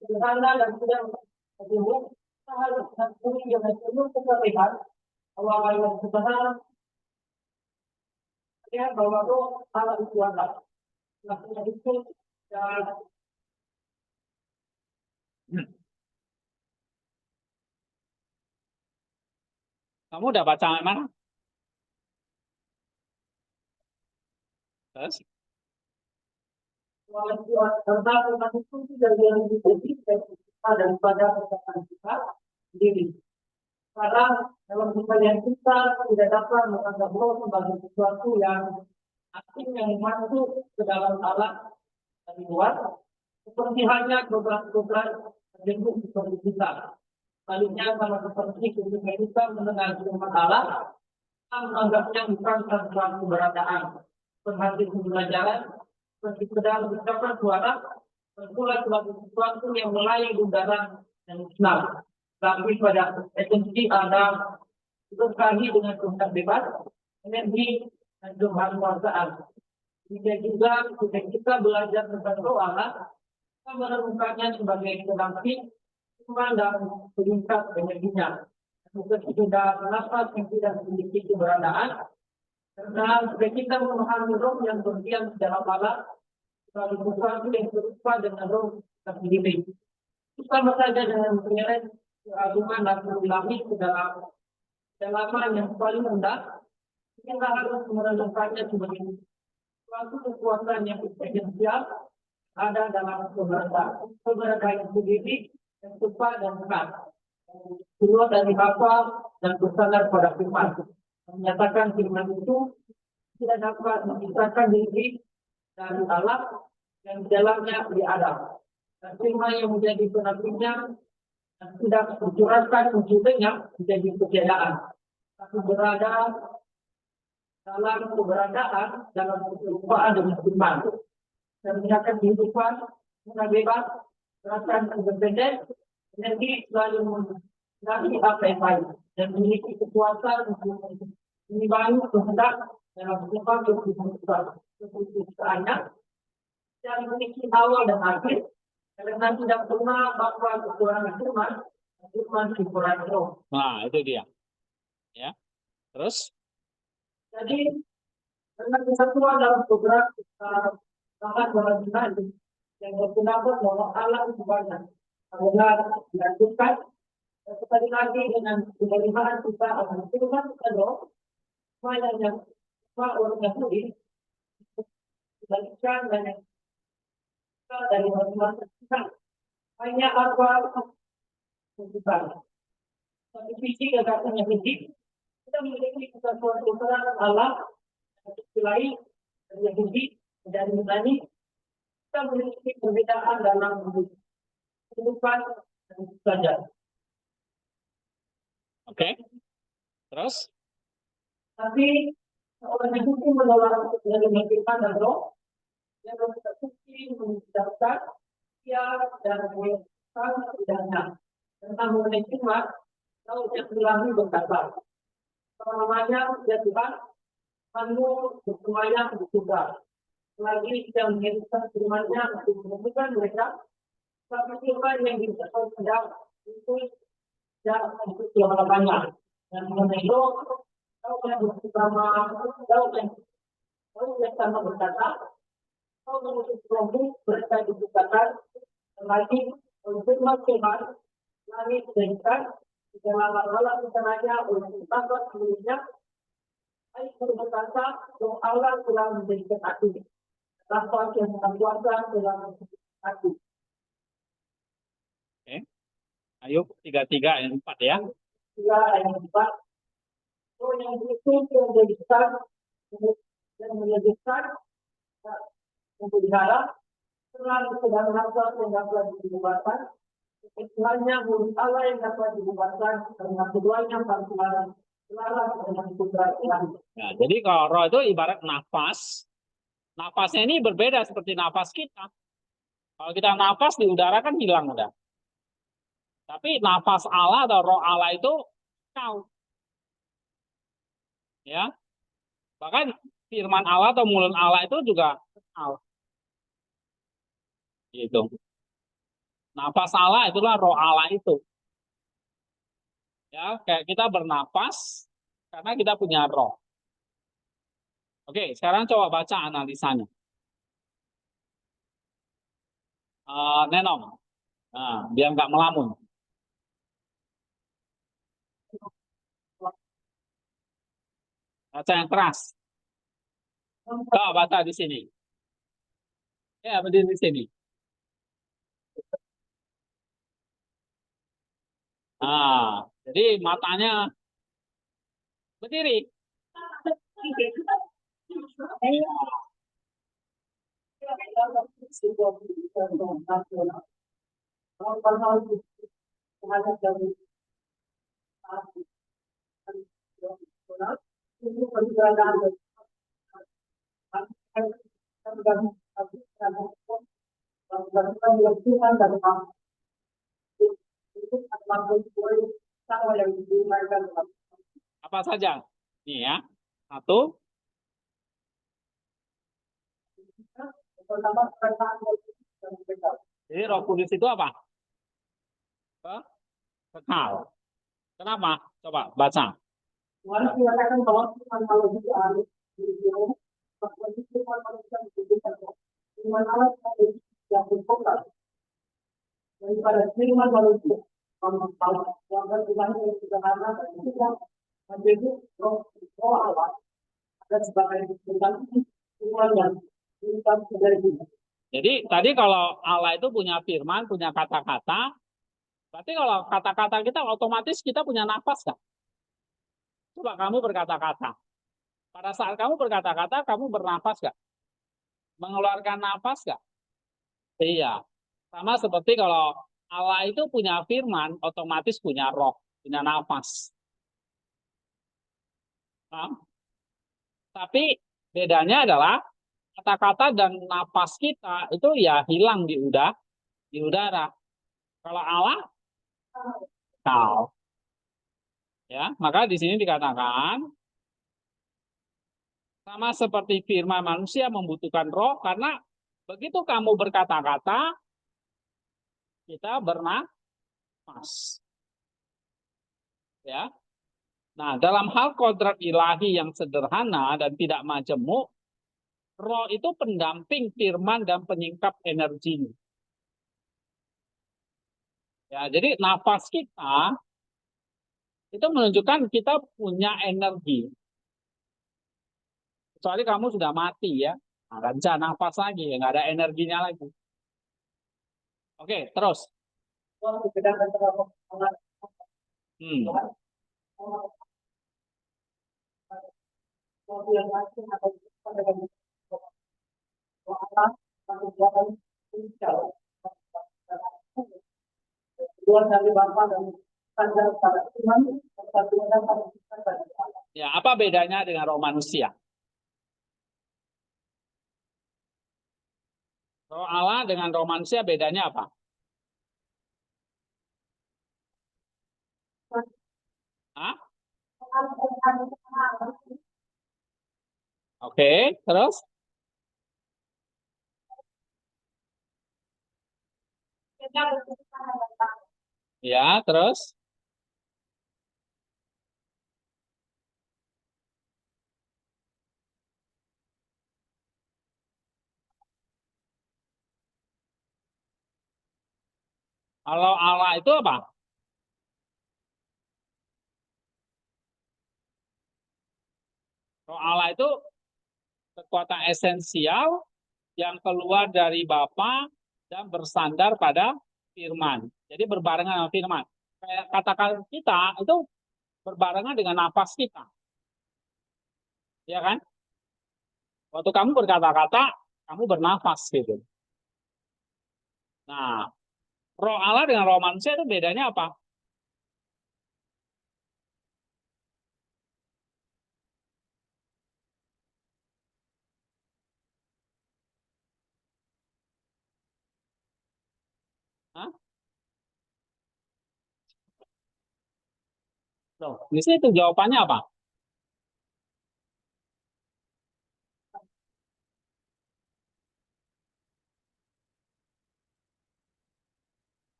sederhana dan tidak berumur, kita harus mengakui dengan penuh kesadaran bahwa yang sederhana ya bahwa roh Allah itu ada. Maksudnya itu dan Kamu udah baca mana? Terus? karena itu tidak yang dibenci daripada perkataan kita sendiri. Karena dalam keadaan kita tidak dapat menganggap roh sebagai sesuatu yang asing yang masuk ke dalam alam dari luar, seperti hanya program-program terbentuk seperti kita. Sebaliknya sama seperti ketika kita mendengar firman Allah, kita menganggapnya bukan sesuatu keberadaan, berhasil pembelajaran, seperti sedang mengucapkan suara, tentulah sebagai sesuatu yang melayang udara dan Islam. Tapi pada esensi ada berkali dengan konsep bebas, energi, dan kemanusiaan. Jika juga ketika kita belajar tentang roh Allah, kita menemukannya sebagai terapi, iman dan peningkat energinya. Bukan sudah nafas yang tidak memiliki keberadaan, karena jika kita memahami roh yang berdiam di dalam Allah, sebagai sesuatu yang serupa dengan roh kita sendiri. Sama saja dengan menyeret keagungan dan ilahi ke dalam kedalaman yang paling rendah, kita harus merenungkannya sebagai suatu kekuatan yang esensial ada dalam keberadaan sendiri yang tepat dan benar. Keluar dari Bapa dan bersandar pada firman, menyatakan firman itu tidak dapat memisahkan diri dari Allah yang di dalamnya ada. Dan firman yang menjadi penampingnya dan tidak tercurahkan wujudnya menjadi kejayaan, tapi berada dalam keberadaan dalam kehidupan dengan firman dan menyatakan kehidupan dengan bebas, perasaan independen, energi selalu mengenali apa yang baik dan memiliki kekuatan untuk mengimbangi kehendak dalam berbagai keputusannya dan memiliki awal dan akhir. Karena tidak pernah bahwa kekurangan firman kekurangan roh. Nah, itu dia. Ya. Terus? Jadi, karena kesatuan dalam program bahkan dalam iman yang berpendapat bahwa Allah itu banyak. Apabila dilanjutkan, sekali lagi dengan penerimaan kita akan firman kita roh, banyak yang orang Yahudi dibalikkan banyak dari masing-masing kita hanya apa kita. Tapi visi gagasan yang tinggi, kita memiliki kesatuan kebenaran Allah lain dari Yahudi dan Yunani. Kita memiliki perbedaan dalam kehidupan dan saja. Oke. Terus? Tapi orang Yahudi menolak dari firman dan roh yang terbukti mengucapkan dia dan mengucapkan tidaknya. tentang mengenai firman, kalau yang bilang berkata, namanya ya Tuhan, kamu bersemayam di surga. Lagi yang menjadikan firman-Nya untuk menemukan mereka, tapi firman yang diberikan sedang itu tidak untuk selama-lamanya. Dan mengenai roh, kalau yang bersama, kalau yang sama berkata, kalau menutup kelompok mereka dibukakan, lagi firman langit dijadikan dalam Allah rencananya oleh utama sebelumnya. Ayat berkata, doa Allah telah menjadikan aku. Nafas yang kuasa dalam aku. Oke. Ayo 33 ayat 4 ya. Tiga ayat 4. Oh yang itu yang menjadikan memelihara selalu sedang nafas yang dapat dibubarkan. Istilahnya mulut Allah yang dapat dibubarkan karena keduanya parsialan selalu dengan putra Tuhan. Nah, jadi kalau roh itu ibarat nafas. Nafasnya ini berbeda seperti nafas kita. Kalau kita nafas di udara kan hilang udah. Tapi nafas Allah atau roh Allah itu kau. Ya. Bahkan firman Allah atau mulut Allah itu juga kau. Gitu. Nafas Allah itulah roh Allah itu. Ya, kayak kita bernafas karena kita punya roh. Oke, sekarang coba baca analisanya. Nenong, nah, biar nggak melamun. Baca yang keras. Coba baca di sini. Ya, berdiri di sini. Nah, jadi matanya berdiri. Apa saja? Nih ya. Satu. Jadi Roh Kudus itu apa? Kekal. Kenapa? Coba baca. Daripada firman manusia, menjadi roh Allah dan sebagai firman yang dari. Jadi tadi kalau Allah itu punya firman, punya kata-kata, berarti kalau kata-kata kita otomatis kita punya nafas kan? Coba kamu berkata-kata. Pada saat kamu berkata-kata, kamu bernafas gak? Mengeluarkan nafas gak? Iya. Sama seperti kalau Allah itu punya firman, otomatis punya roh, punya nafas. Nah, tapi bedanya adalah kata-kata dan nafas kita itu ya hilang di udara. Kalau Allah, kau. Ya, maka di sini dikatakan sama seperti firman manusia membutuhkan roh karena begitu kamu berkata-kata, kita bernafas. Ya. Nah, dalam hal kodrat ilahi yang sederhana dan tidak majemuk, roh itu pendamping firman dan penyingkap energinya. Ya, jadi nafas kita itu menunjukkan kita punya energi. Kecuali kamu sudah mati ya, nah, nggak bisa nafas lagi, ya, nggak ada energinya lagi. Oke, terus. Ya, apa bedanya dengan roh manusia? Roh Allah dengan roh manusia bedanya apa? Hah? Oke, terus? Ya, terus? Kalau Allah itu apa? Kalau Allah itu kekuatan esensial yang keluar dari Bapa dan bersandar pada firman. Jadi berbarengan dengan firman. Kayak katakan kita itu berbarengan dengan nafas kita. Ya kan? Waktu kamu berkata-kata, kamu bernafas gitu. Nah, roh Allah dengan roh manusia itu bedanya apa? Hah? Loh, di situ jawabannya apa?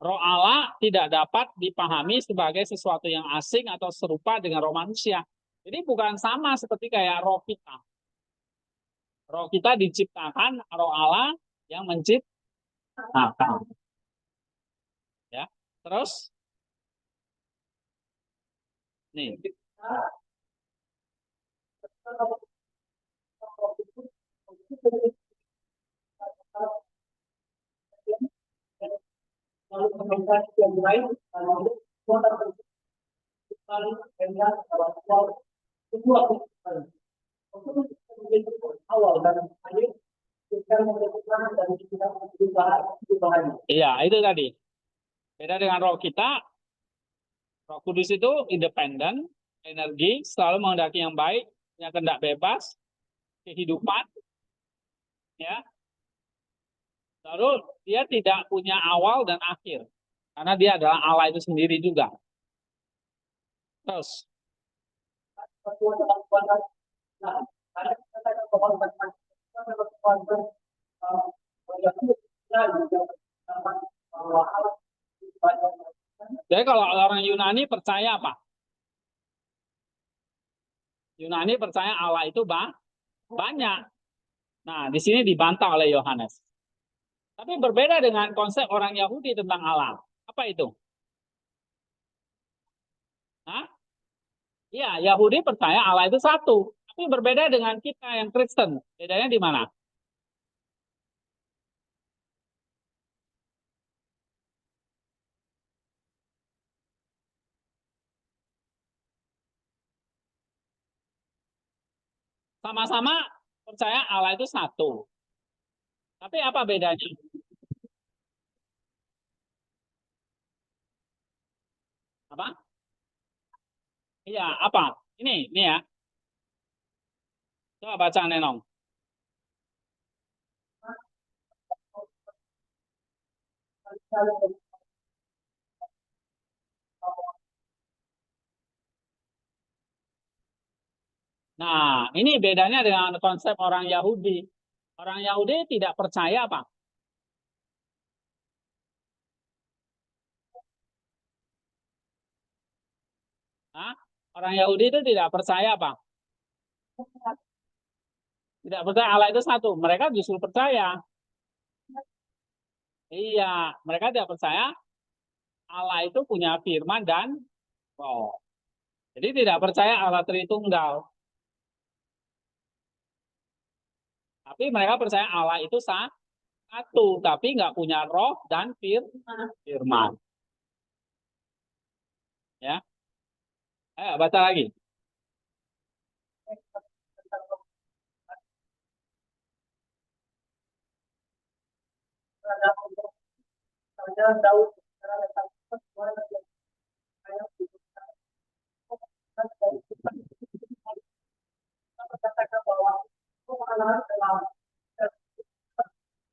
Roh Allah tidak dapat dipahami sebagai sesuatu yang asing atau serupa dengan roh manusia. Jadi bukan sama seperti kayak roh kita. Roh kita diciptakan, roh Allah yang menciptakan. Ya, terus nih, Lalu komentar yang lain, lalu kota lalu dengan kedua awal dan akhir kita melakukan dan kita perubahan. iya itu tadi. Beda dengan roh kita, Roh Kudus itu independen, energi, selalu menghendaki yang baik, punya kehendak bebas, kehidupan, ya. Lalu dia tidak punya awal dan akhir, karena dia adalah Allah itu sendiri juga. Terus, jadi kalau orang Yunani percaya apa? Yunani percaya Allah itu banyak. Nah, di sini dibantah oleh Yohanes. Tapi berbeda dengan konsep orang Yahudi tentang Allah. Apa itu? Hah? Iya, Yahudi percaya Allah itu satu. Tapi berbeda dengan kita yang Kristen. Bedanya di mana? Sama-sama percaya Allah itu satu. Tapi apa bedanya? Apa? Iya, apa? Ini ya. Coba baca Nenong. Nah, ini bedanya dengan konsep orang Yahudi. Orang Yahudi tidak percaya apa? Hah? Orang Yahudi itu tidak percaya apa? Tidak percaya Allah itu satu. Mereka justru percaya. Iya, mereka tidak percaya Allah itu punya firman dan roh. Jadi tidak percaya Allah Tritunggal. Tapi mereka percaya Allah itu satu, tapi nggak punya roh dan firman. Ya, ayo baca lagi.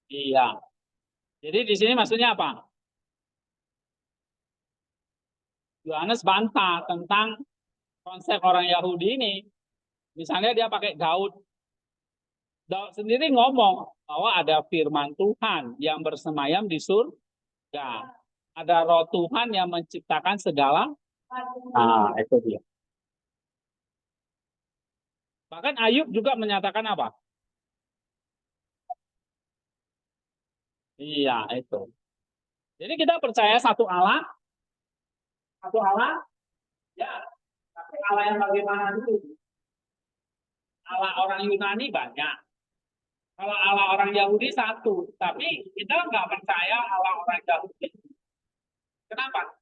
Iya. Jadi di sini maksudnya apa? Yohanes bantah tentang konsep orang Yahudi ini, misalnya dia pakai Daud. Daud sendiri ngomong bahwa ada firman Tuhan yang bersemayam di surga. Ada roh Tuhan yang menciptakan segala. Ah, itu dia. Bahkan Ayub juga menyatakan apa? Iya, itu. Jadi kita percaya satu Allah, ya. Tapi Allah yang bagaimana itu? Allah orang Yunani banyak. Kalau Allah orang Yahudi satu. Tapi kita nggak percaya Allah orang Yahudi. Kenapa?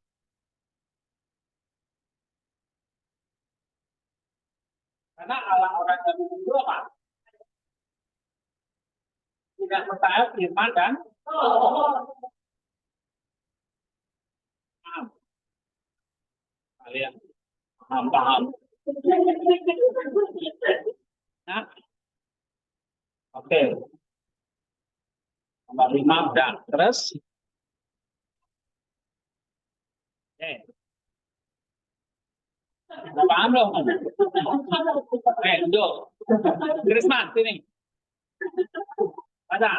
Karena Allah orang Yahudi itu apa? Tidak percaya firman dan paham. Kalian paham. Nah, oke. Nomor 5 udah. Terus, oke. Udah paham belum? Oke, duduk. Krisman, sini. Baca.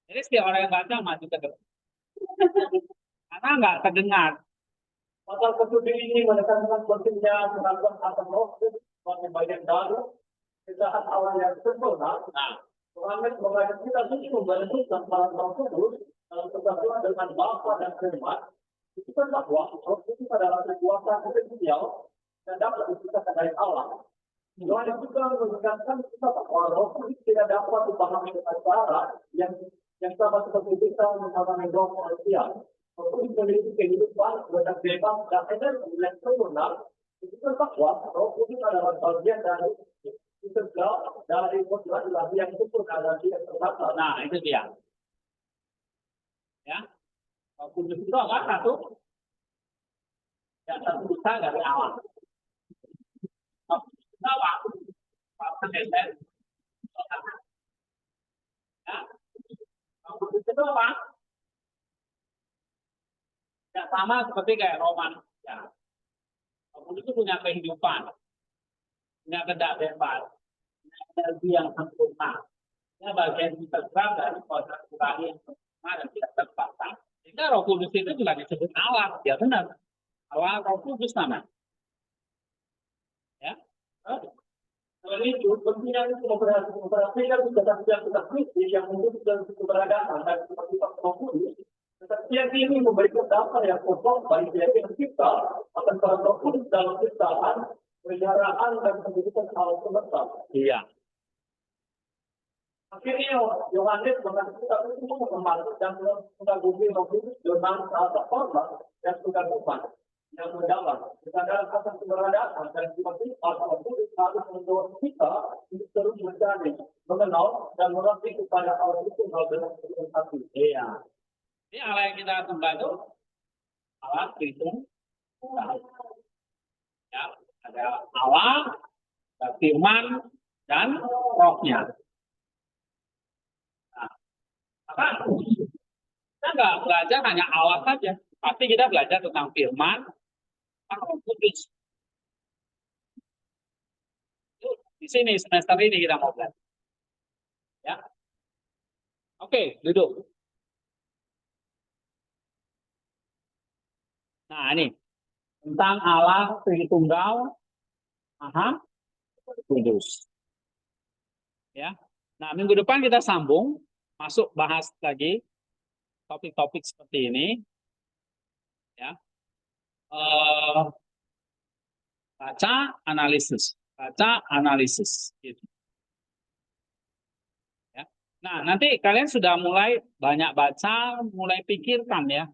Jadi setiap orang yang baca maju ke depan. Karena nggak terdengar. Pasal ke-7 ini menekankan pentingnya menangkap atau proses sebagai bagian dari kejahatan Allah yang sempurna. Nah, Muhammad mengajak kita untuk membentukkan para Roh Kudus dalam kesatuan dengan Bapa dan Firman. Itu kan bahwa Roh Kudus adalah kekuasaan esensial dan dapat diciptakan dari Allah. Yohanes juga menekankan kita bahwa Roh Kudus tidak dapat dipahami dengan cara yang sama seperti kita memahami roh manusia. Roh Kudus memiliki kehidupan dan bebas dan energi yang sempurna. Itu kan bahwa Roh Kudus adalah bagian dari segala dari kodrat ilahi yang sempurna dan tidak terbatas. nah itu dia. Ya. Roh Kudus itu apa? Satu. Yang terpisah dari Allah. Roh Kudus itu apa? Ya. Roh Kudus itu apa? Ya, sama seperti kayak roman. Ya. Roh Kudus itu punya kehidupan, punya kehendak bebas, punya energi yang sempurna. Ya, bagian integral dari kodrat ilahi yang sempurna dan tidak terbatas. Sehingga Roh Kudus itu juga disebut Allah. Ya benar. Allah Roh Kudus namanya. Ya. Selain itu, pentingnya untuk memperhatikan kesaksian kita kritis yang mengikut dan keberadaan dan sifat Roh Kudus. Kesaksian ini memberikan dasar yang kokoh bagi keyakinan kita akan para Roh Kudus dalam ciptaan, peliharaan dan pendidikan alam semesta. Iya. Akhirnya Yohanes mengatakan kita untuk menghormati dan mengagumi Roh Kudus dengan rasa hormat dan kegaguman yang mendalam. Kesadaran akan keberadaan dan sifat Roh Kudus harus mendorong kita untuk terus mencari, mengenal dan mengabdi kepada Allah itu dalam hati. Iya. Ini Allah yang kita sembah itu Allah Tritunggal. Ya, ada Allah, ada Firman, dan Rohnya. Nah, maka kita nggak belajar hanya Allah saja, tapi kita belajar tentang Firman, tentang Roh Kudus. Itu di sini semester ini kita mau belajar. Ya, oke, duduk. Nah, ini tentang Allah Tritunggal Maha Kudus. Ya. Nah, minggu depan kita sambung, masuk bahas lagi topik-topik seperti ini. Ya. Baca analisis, gitu. Ya. Nah, nanti kalian sudah mulai banyak baca, mulai pikirkan ya.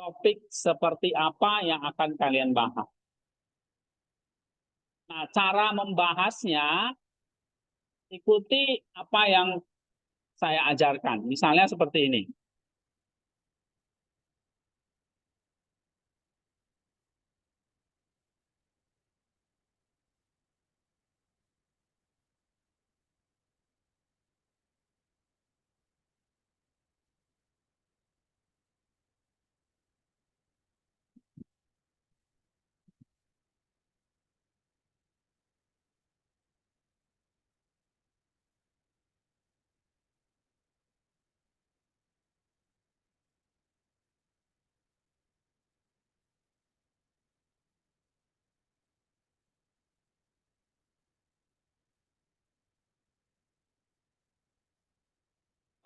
Topik seperti apa yang akan kalian bahas. Nah, cara membahasnya ikuti apa yang saya ajarkan. Misalnya seperti ini.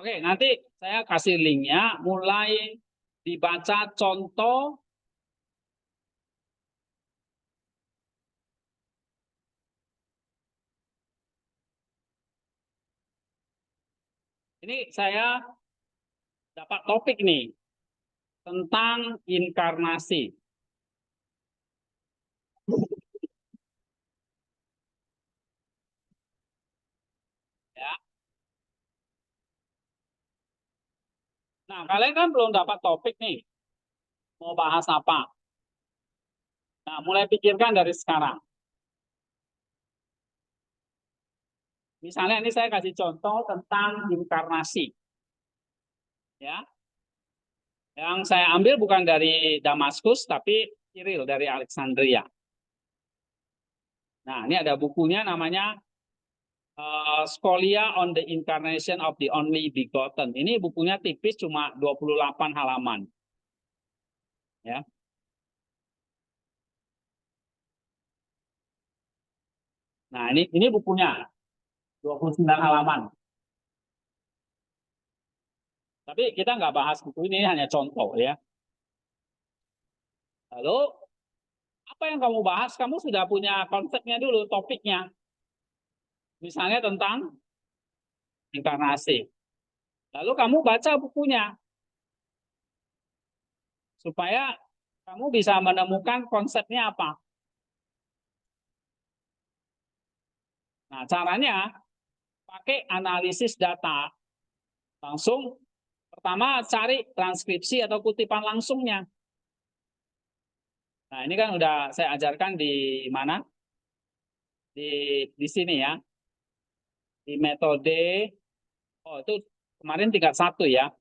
Oke, nanti saya kasih linknya, mulai dibaca contoh. Ini saya dapat topik nih tentang inkarnasi. Ya. Nah, kalian kan belum dapat topik nih. Mau bahas apa? Nah, mulai pikirkan dari sekarang. Misalnya ini saya kasih contoh tentang inkarnasi. Ya. Yang saya ambil bukan dari Damaskus, tapi Kiril dari Alexandria. Nah, ini ada bukunya namanya Scholia on the Incarnation of the Only Begotten. Ini bukunya tipis, cuma 28 halaman. Ya. Nah, ini bukunya 29 halaman. Tapi kita nggak bahas buku ini, hanya contoh ya. Lalu, apa yang kamu bahas? Kamu sudah punya konsepnya dulu, topiknya. Misalnya tentang inkarnasi. Lalu kamu baca bukunya. Supaya kamu bisa menemukan konsepnya apa. Nah, caranya pakai analisis data. Langsung, pertama cari transkripsi atau kutipan langsungnya. Nah, ini kan udah saya ajarkan di mana? Di sini ya. Di metode, oh itu kemarin tingkat 1 ya.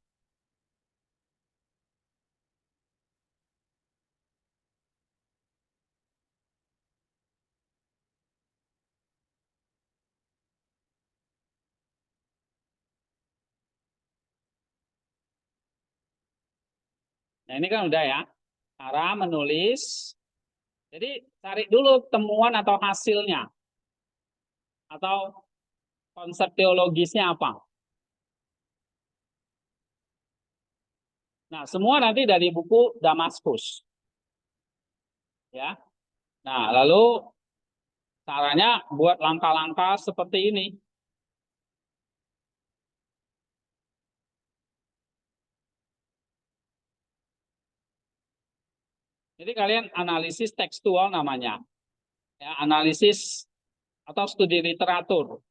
Nah, ini kan udah ya. Cara menulis. Jadi cari dulu temuan atau hasilnya. Atau konsep teologisnya apa. Nah, semua nanti dari buku Damaskus. Ya. Nah, lalu caranya buat langkah-langkah seperti ini. Jadi kalian analisis tekstual namanya. Ya, analisis atau studi literatur.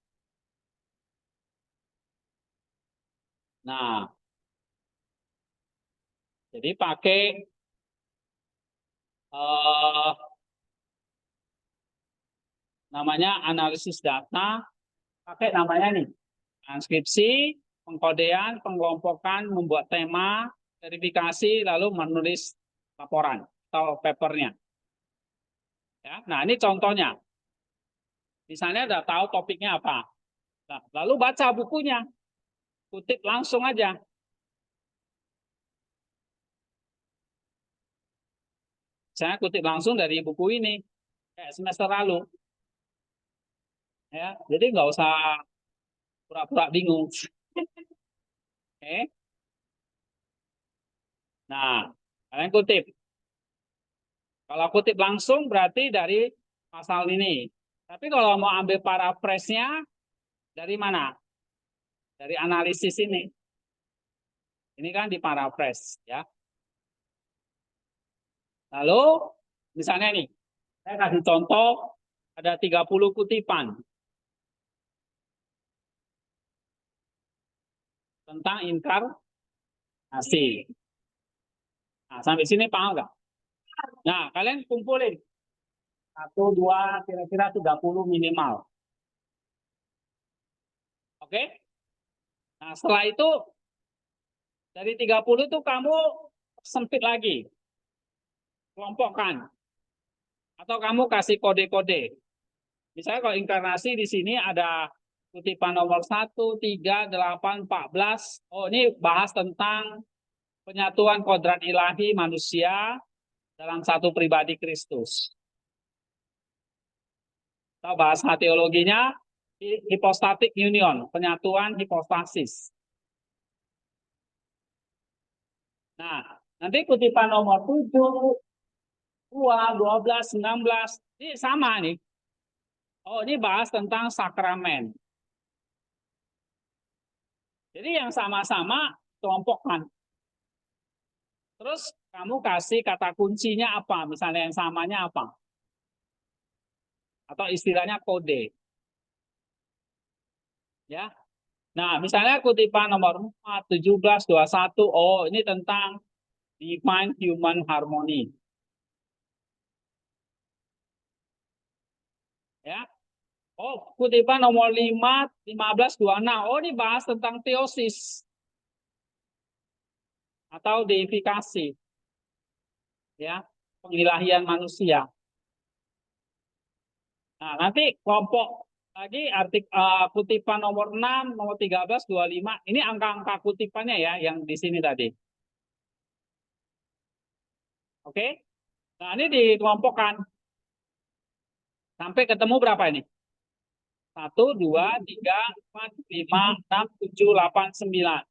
Nah, jadi pakai namanya analisis data, pakai namanya nih, transkripsi, pengkodean, pengelompokan, membuat tema, verifikasi, lalu menulis laporan atau papernya. Ya, nah ini contohnya. Misalnya udah tahu topiknya apa. Nah, lalu baca bukunya, kutip langsung aja. Saya kutip langsung dari buku ini, kayak semester lalu. Ya, jadi nggak usah pura-pura bingung. Oke. Nah, kalian kutip. Kalau kutip langsung berarti dari pasal ini. Tapi kalau mau ambil paraphrase-nya dari mana? Dari analisis ini. Ini kan di paraphrase ya. Lalu misalnya nih, saya kasih contoh ada 30 kutipan tentang inkarnasi. Nah, sampai sini paham nggak? Nah, kalian kumpulin. 1, 2, kira-kira 30 minimal. Oke? Nah, setelah itu dari 30 itu kamu sempit lagi. Kelompokkan. Atau kamu kasih kode-kode. Misalnya kalau inkarnasi di sini ada kutipan nomor 1, 3, 8, 14. Oh, ini bahas tentang penyatuan kodrat ilahi manusia dalam satu pribadi Kristus. Atau bahasa teologinya hipostatic union, penyatuan hipostasis. Nah, nanti kutipan nomor 7, 2, 12, 19, ini sama nih. Oh, ini bahas tentang sakramen. Jadi yang sama-sama kelompokkan. Terus kamu kasih kata kuncinya apa? Misalnya yang samanya apa? Atau istilahnya kode. Ya. Nah, misalnya kutipan nomor 4, 17, 21. Oh, ini tentang divine human harmony. Ya. Oh, kutipan nomor 5, 15, 26. Oh, ini bahas tentang teosis atau deifikasi. Ya, pengilahian manusia. Nah, nanti kelompok lagi kutipan nomor 6, nomor 13, 25. Ini angka-angka kutipannya ya yang di sini tadi. Oke? Nah, ini dikelompokkan. Sampai ketemu berapa ini? 1, 2, 3, 4, 5, 6, 7, 8, 9.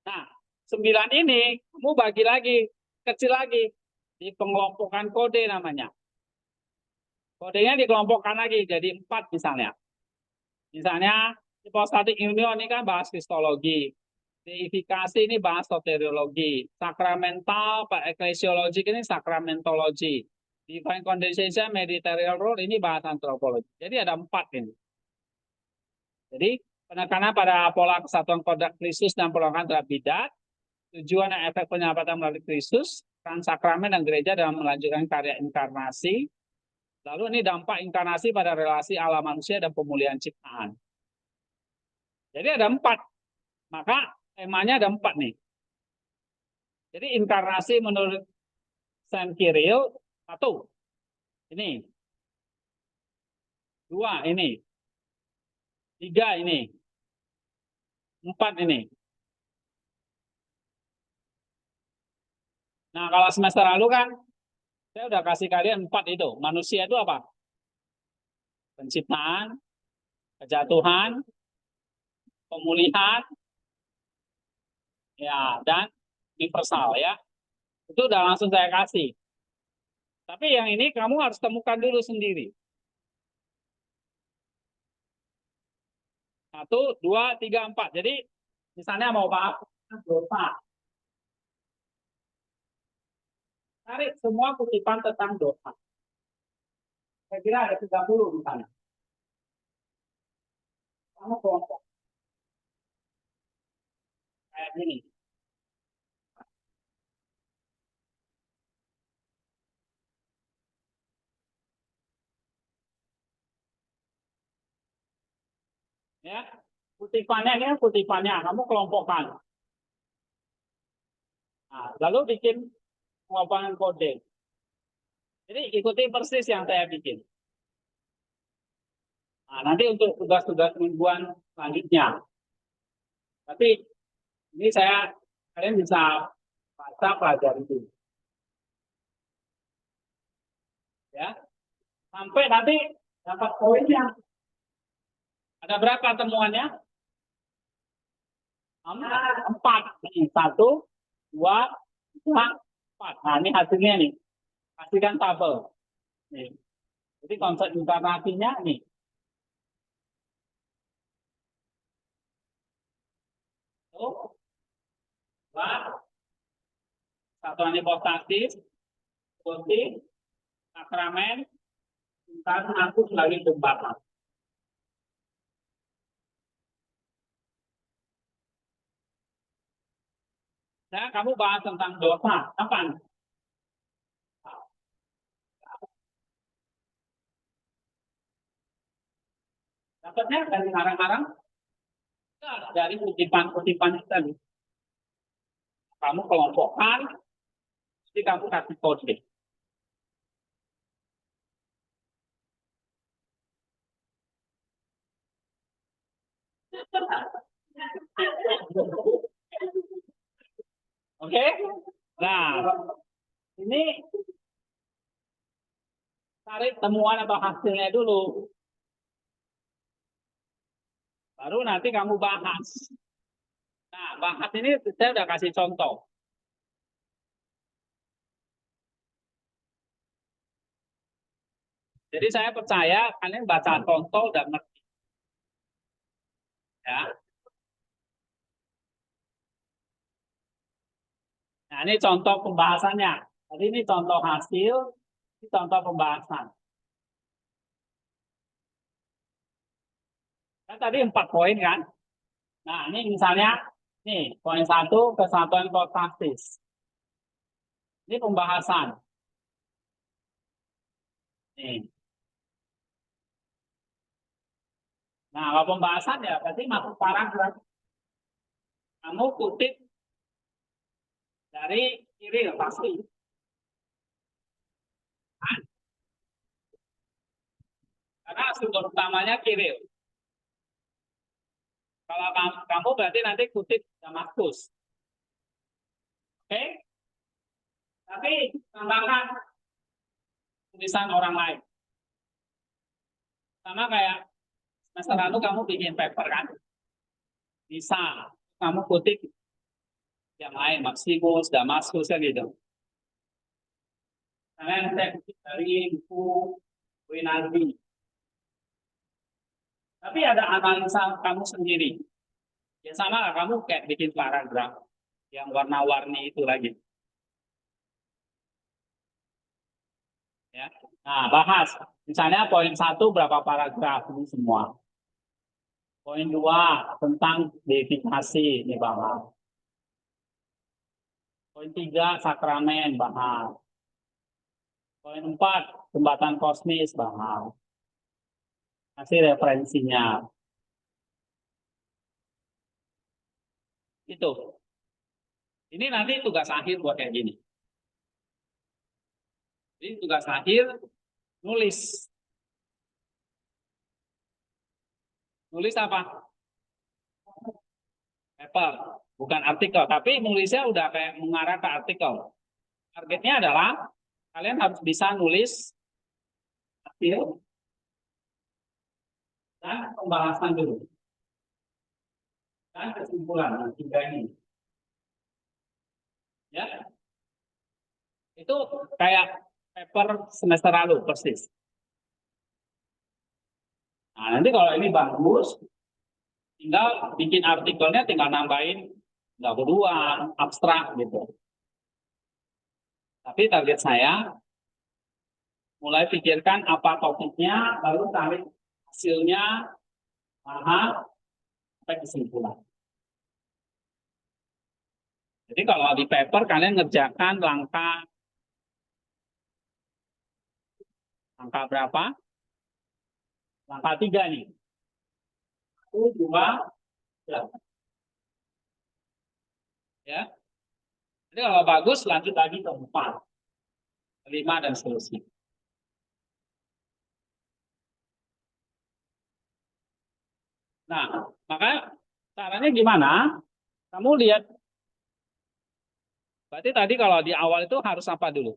Nah, 9 ini kamu bagi lagi, kecil lagi. Di pengelompokan kode namanya. Kodenya dikelompokkan lagi jadi 4 misalnya. Misalnya, hipostatik union ini kan bahas kristologi. Deifikasi ini bahas soteriologi. Sakramental, eklesiologi ini sakramentologi. Divine condescension, mediatorial role ini bahas antropologi. Jadi ada 4 ini. Jadi penekanan pada pola kesatuan kodrat Kristus dan perlengkapan terhadap bidat, tujuan dan efek penyelamatan melalui Kristus, peran sakramen dan gereja dalam melanjutkan karya inkarnasi. Lalu ini dampak inkarnasi pada relasi Allah manusia dan pemulihan ciptaan. Jadi ada 4. Maka temanya ada 4 nih. Jadi inkarnasi menurut Saint Cyril 1. Ini. 2 ini. 3 ini. 4 ini. Nah, kalau semester lalu kan saya udah kasih kalian 4 itu. Manusia itu apa? Penciptaan, kejatuhan, pemulihan, ya, dan universal ya. Itu udah langsung saya kasih. Tapi yang ini kamu harus temukan dulu sendiri. 1, 2, 3, 4. Jadi misalnya mau bahas dosa. Cari semua kutipan tentang dosa. Saya kira ada 30 misalnya. Kamu kelompok kayak gini. Ya, kutipannya ini kutipannya kamu kelompokkan. Nah, lalu bikin pengelompokan kode. Jadi ikuti persis yang saya bikin. Nah, nanti untuk tugas-tugas mingguan selanjutnya. Tapi ini kalian bisa baca pelajari itu. Ya, sampai nanti dapat poinnya. Ada berapa temuannya? 4. 1, 2, 3, 4. Nah, ini hasilnya nih. Pastikan tabel. Nih. Jadi konsep inkarnasinya nih. Tuh. 2. Satuan hipostasis, putih, sakramen, inkarnasi aku sebagai jembatan. Nah, kamu bahas tentang dosa. Kapan? Dapatnya dari ngarang-ngarang? Dari kutipan-kutipan itu tadi. Kamu kelompokkan, jadi kamu kasih kode. Oke? Nah, ini cari temuan atau hasilnya dulu. Baru nanti kamu bahas. Nah, bahas ini saya udah kasih contoh. Jadi saya percaya kalian baca contoh udah ngerti. Ya. Nah, ini contoh pembahasannya. Jadi ini contoh hasil, ini contoh pembahasan. Kan tadi 4 poin kan? Nah, ini misalnya, nih, poin 1, kesatuan kontaktis. Ini pembahasan. Nih. Nah, kalau pembahasan ya berarti masuk paragraf. Kamu kutip dari kiri pasti. Nah, karena sumber utamanya kiri. Kalau kamu berarti nanti kutip Damaskus. Oke? Tapi tambahkan tulisan orang lain. Sama kayak semester lalu kamu bikin paper kan? Bisa kamu kutip yang lain, Maximus, Damaskus kan gitu. Kalian cek dari buku Winaldi. Tapi ada analisa kamu sendiri. Ya sama lah, kamu kayak bikin paragraf yang warna-warni itu lagi. Ya. Nah, bahas. Misalnya poin 1 berapa paragraf ini semua. Poin 2 tentang deifikasi ini bahas. Poin 3 sakramen bahas. Poin 4 jembatan kosmis bahas. Kasih referensinya. Itu. Ini nanti tugas akhir buat kayak gini. Jadi tugas akhir nulis. Nulis apa? Paper, bukan artikel. Tapi nulisnya udah kayak mengarah ke artikel. Targetnya adalah kalian harus bisa nulis hasil dan pembahasan dulu. Dan kesimpulan tiga ini. Ya. Itu kayak paper semester lalu persis. Nah, nanti kalau ini bagus, tinggal bikin artikelnya, tinggal nambahin kedua abstrak gitu. Tapi target saya mulai pikirkan apa topiknya, lalu tarik hasilnya, bahas sampai kesimpulan. Jadi kalau di paper kalian ngerjakan langkah berapa? Langkah 3 nih. 1, 2, 3. Ya. Jadi kalau bagus lanjut lagi ke 4, 5 dan seterusnya. Nah, maka caranya gimana? Kamu lihat. Berarti tadi kalau di awal itu harus apa dulu?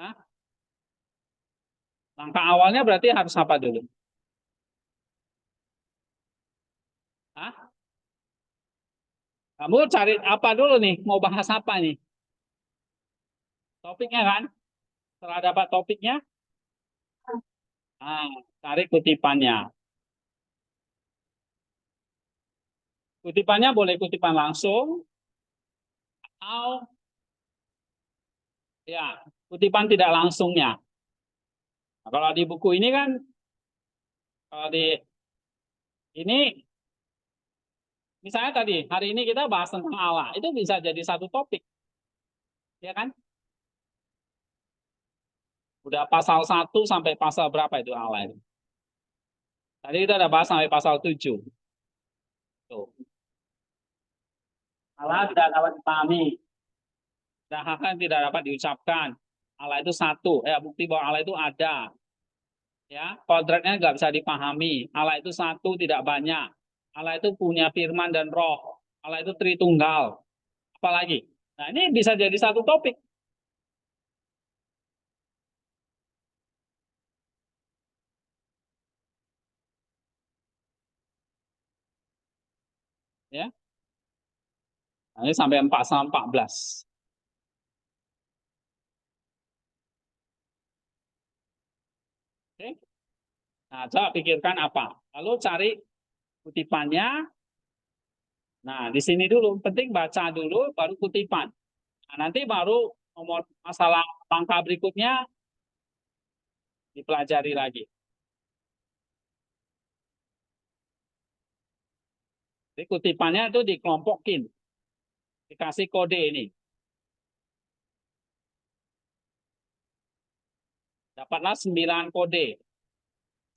Hah? Langkah awalnya berarti harus apa dulu? Hah? Kamu cari apa dulu nih? Mau bahas apa nih? Topiknya kan? Setelah dapat topiknya, cari kutipannya. Kutipannya boleh kutipan langsung, atau ya kutipan tidak langsungnya. Nah, kalau di buku ini kan, kalau di ini, misalnya tadi hari ini kita bahas tentang Allah, itu bisa jadi satu topik, ya kan? Udah pasal 1 sampai pasal berapa itu Allah itu? Tadi kita udah bahas sampai pasal 7. Tuh. Allah tidak dapat dipahami. Dan hal yang tidak dapat diucapkan. Allah itu satu. Bukti bahwa Allah itu ada. Ya, kodratnya nggak bisa dipahami. Allah itu satu, tidak banyak. Allah itu punya firman dan roh. Allah itu Tritunggal. Apalagi? Nah, ini bisa jadi satu topik. Ya. Nah, ini sampai 4 sama 14. Oke. Nah, coba pikirkan apa? Lalu cari kutipannya. Nah, di sini dulu. Penting baca dulu, baru kutipan. Nah, nanti baru nomor masalah langkah berikutnya dipelajari lagi. Jadi kutipannya itu dikelompokin. Dikasih kode ini. Dapatlah 9 kode.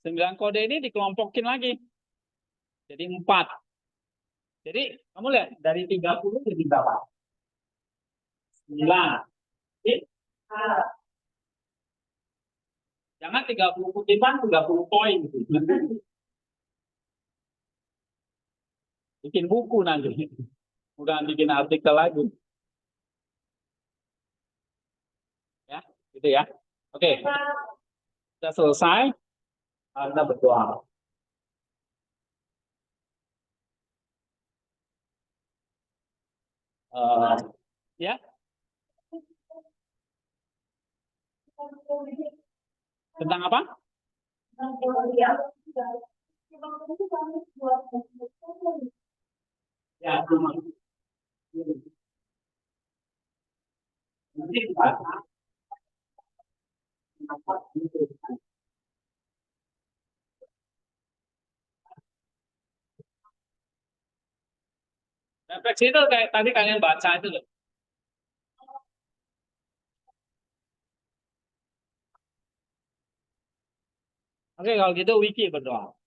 9 kode ini dikelompokin lagi. Jadi 4. Jadi kamu lihat dari 30 jadi berapa? 9. Jangan 30 kutipan, 30 poin. Bikin buku nanti. Bukan bikin artikel lagi. Ya, gitu ya. Oke. Sudah selesai. Kita berdoa. Ya, tentang apa? Ya, nanti kita refleksi itu kayak tadi kalian baca itu loh. Oke, kalau gitu Wiki berdoa.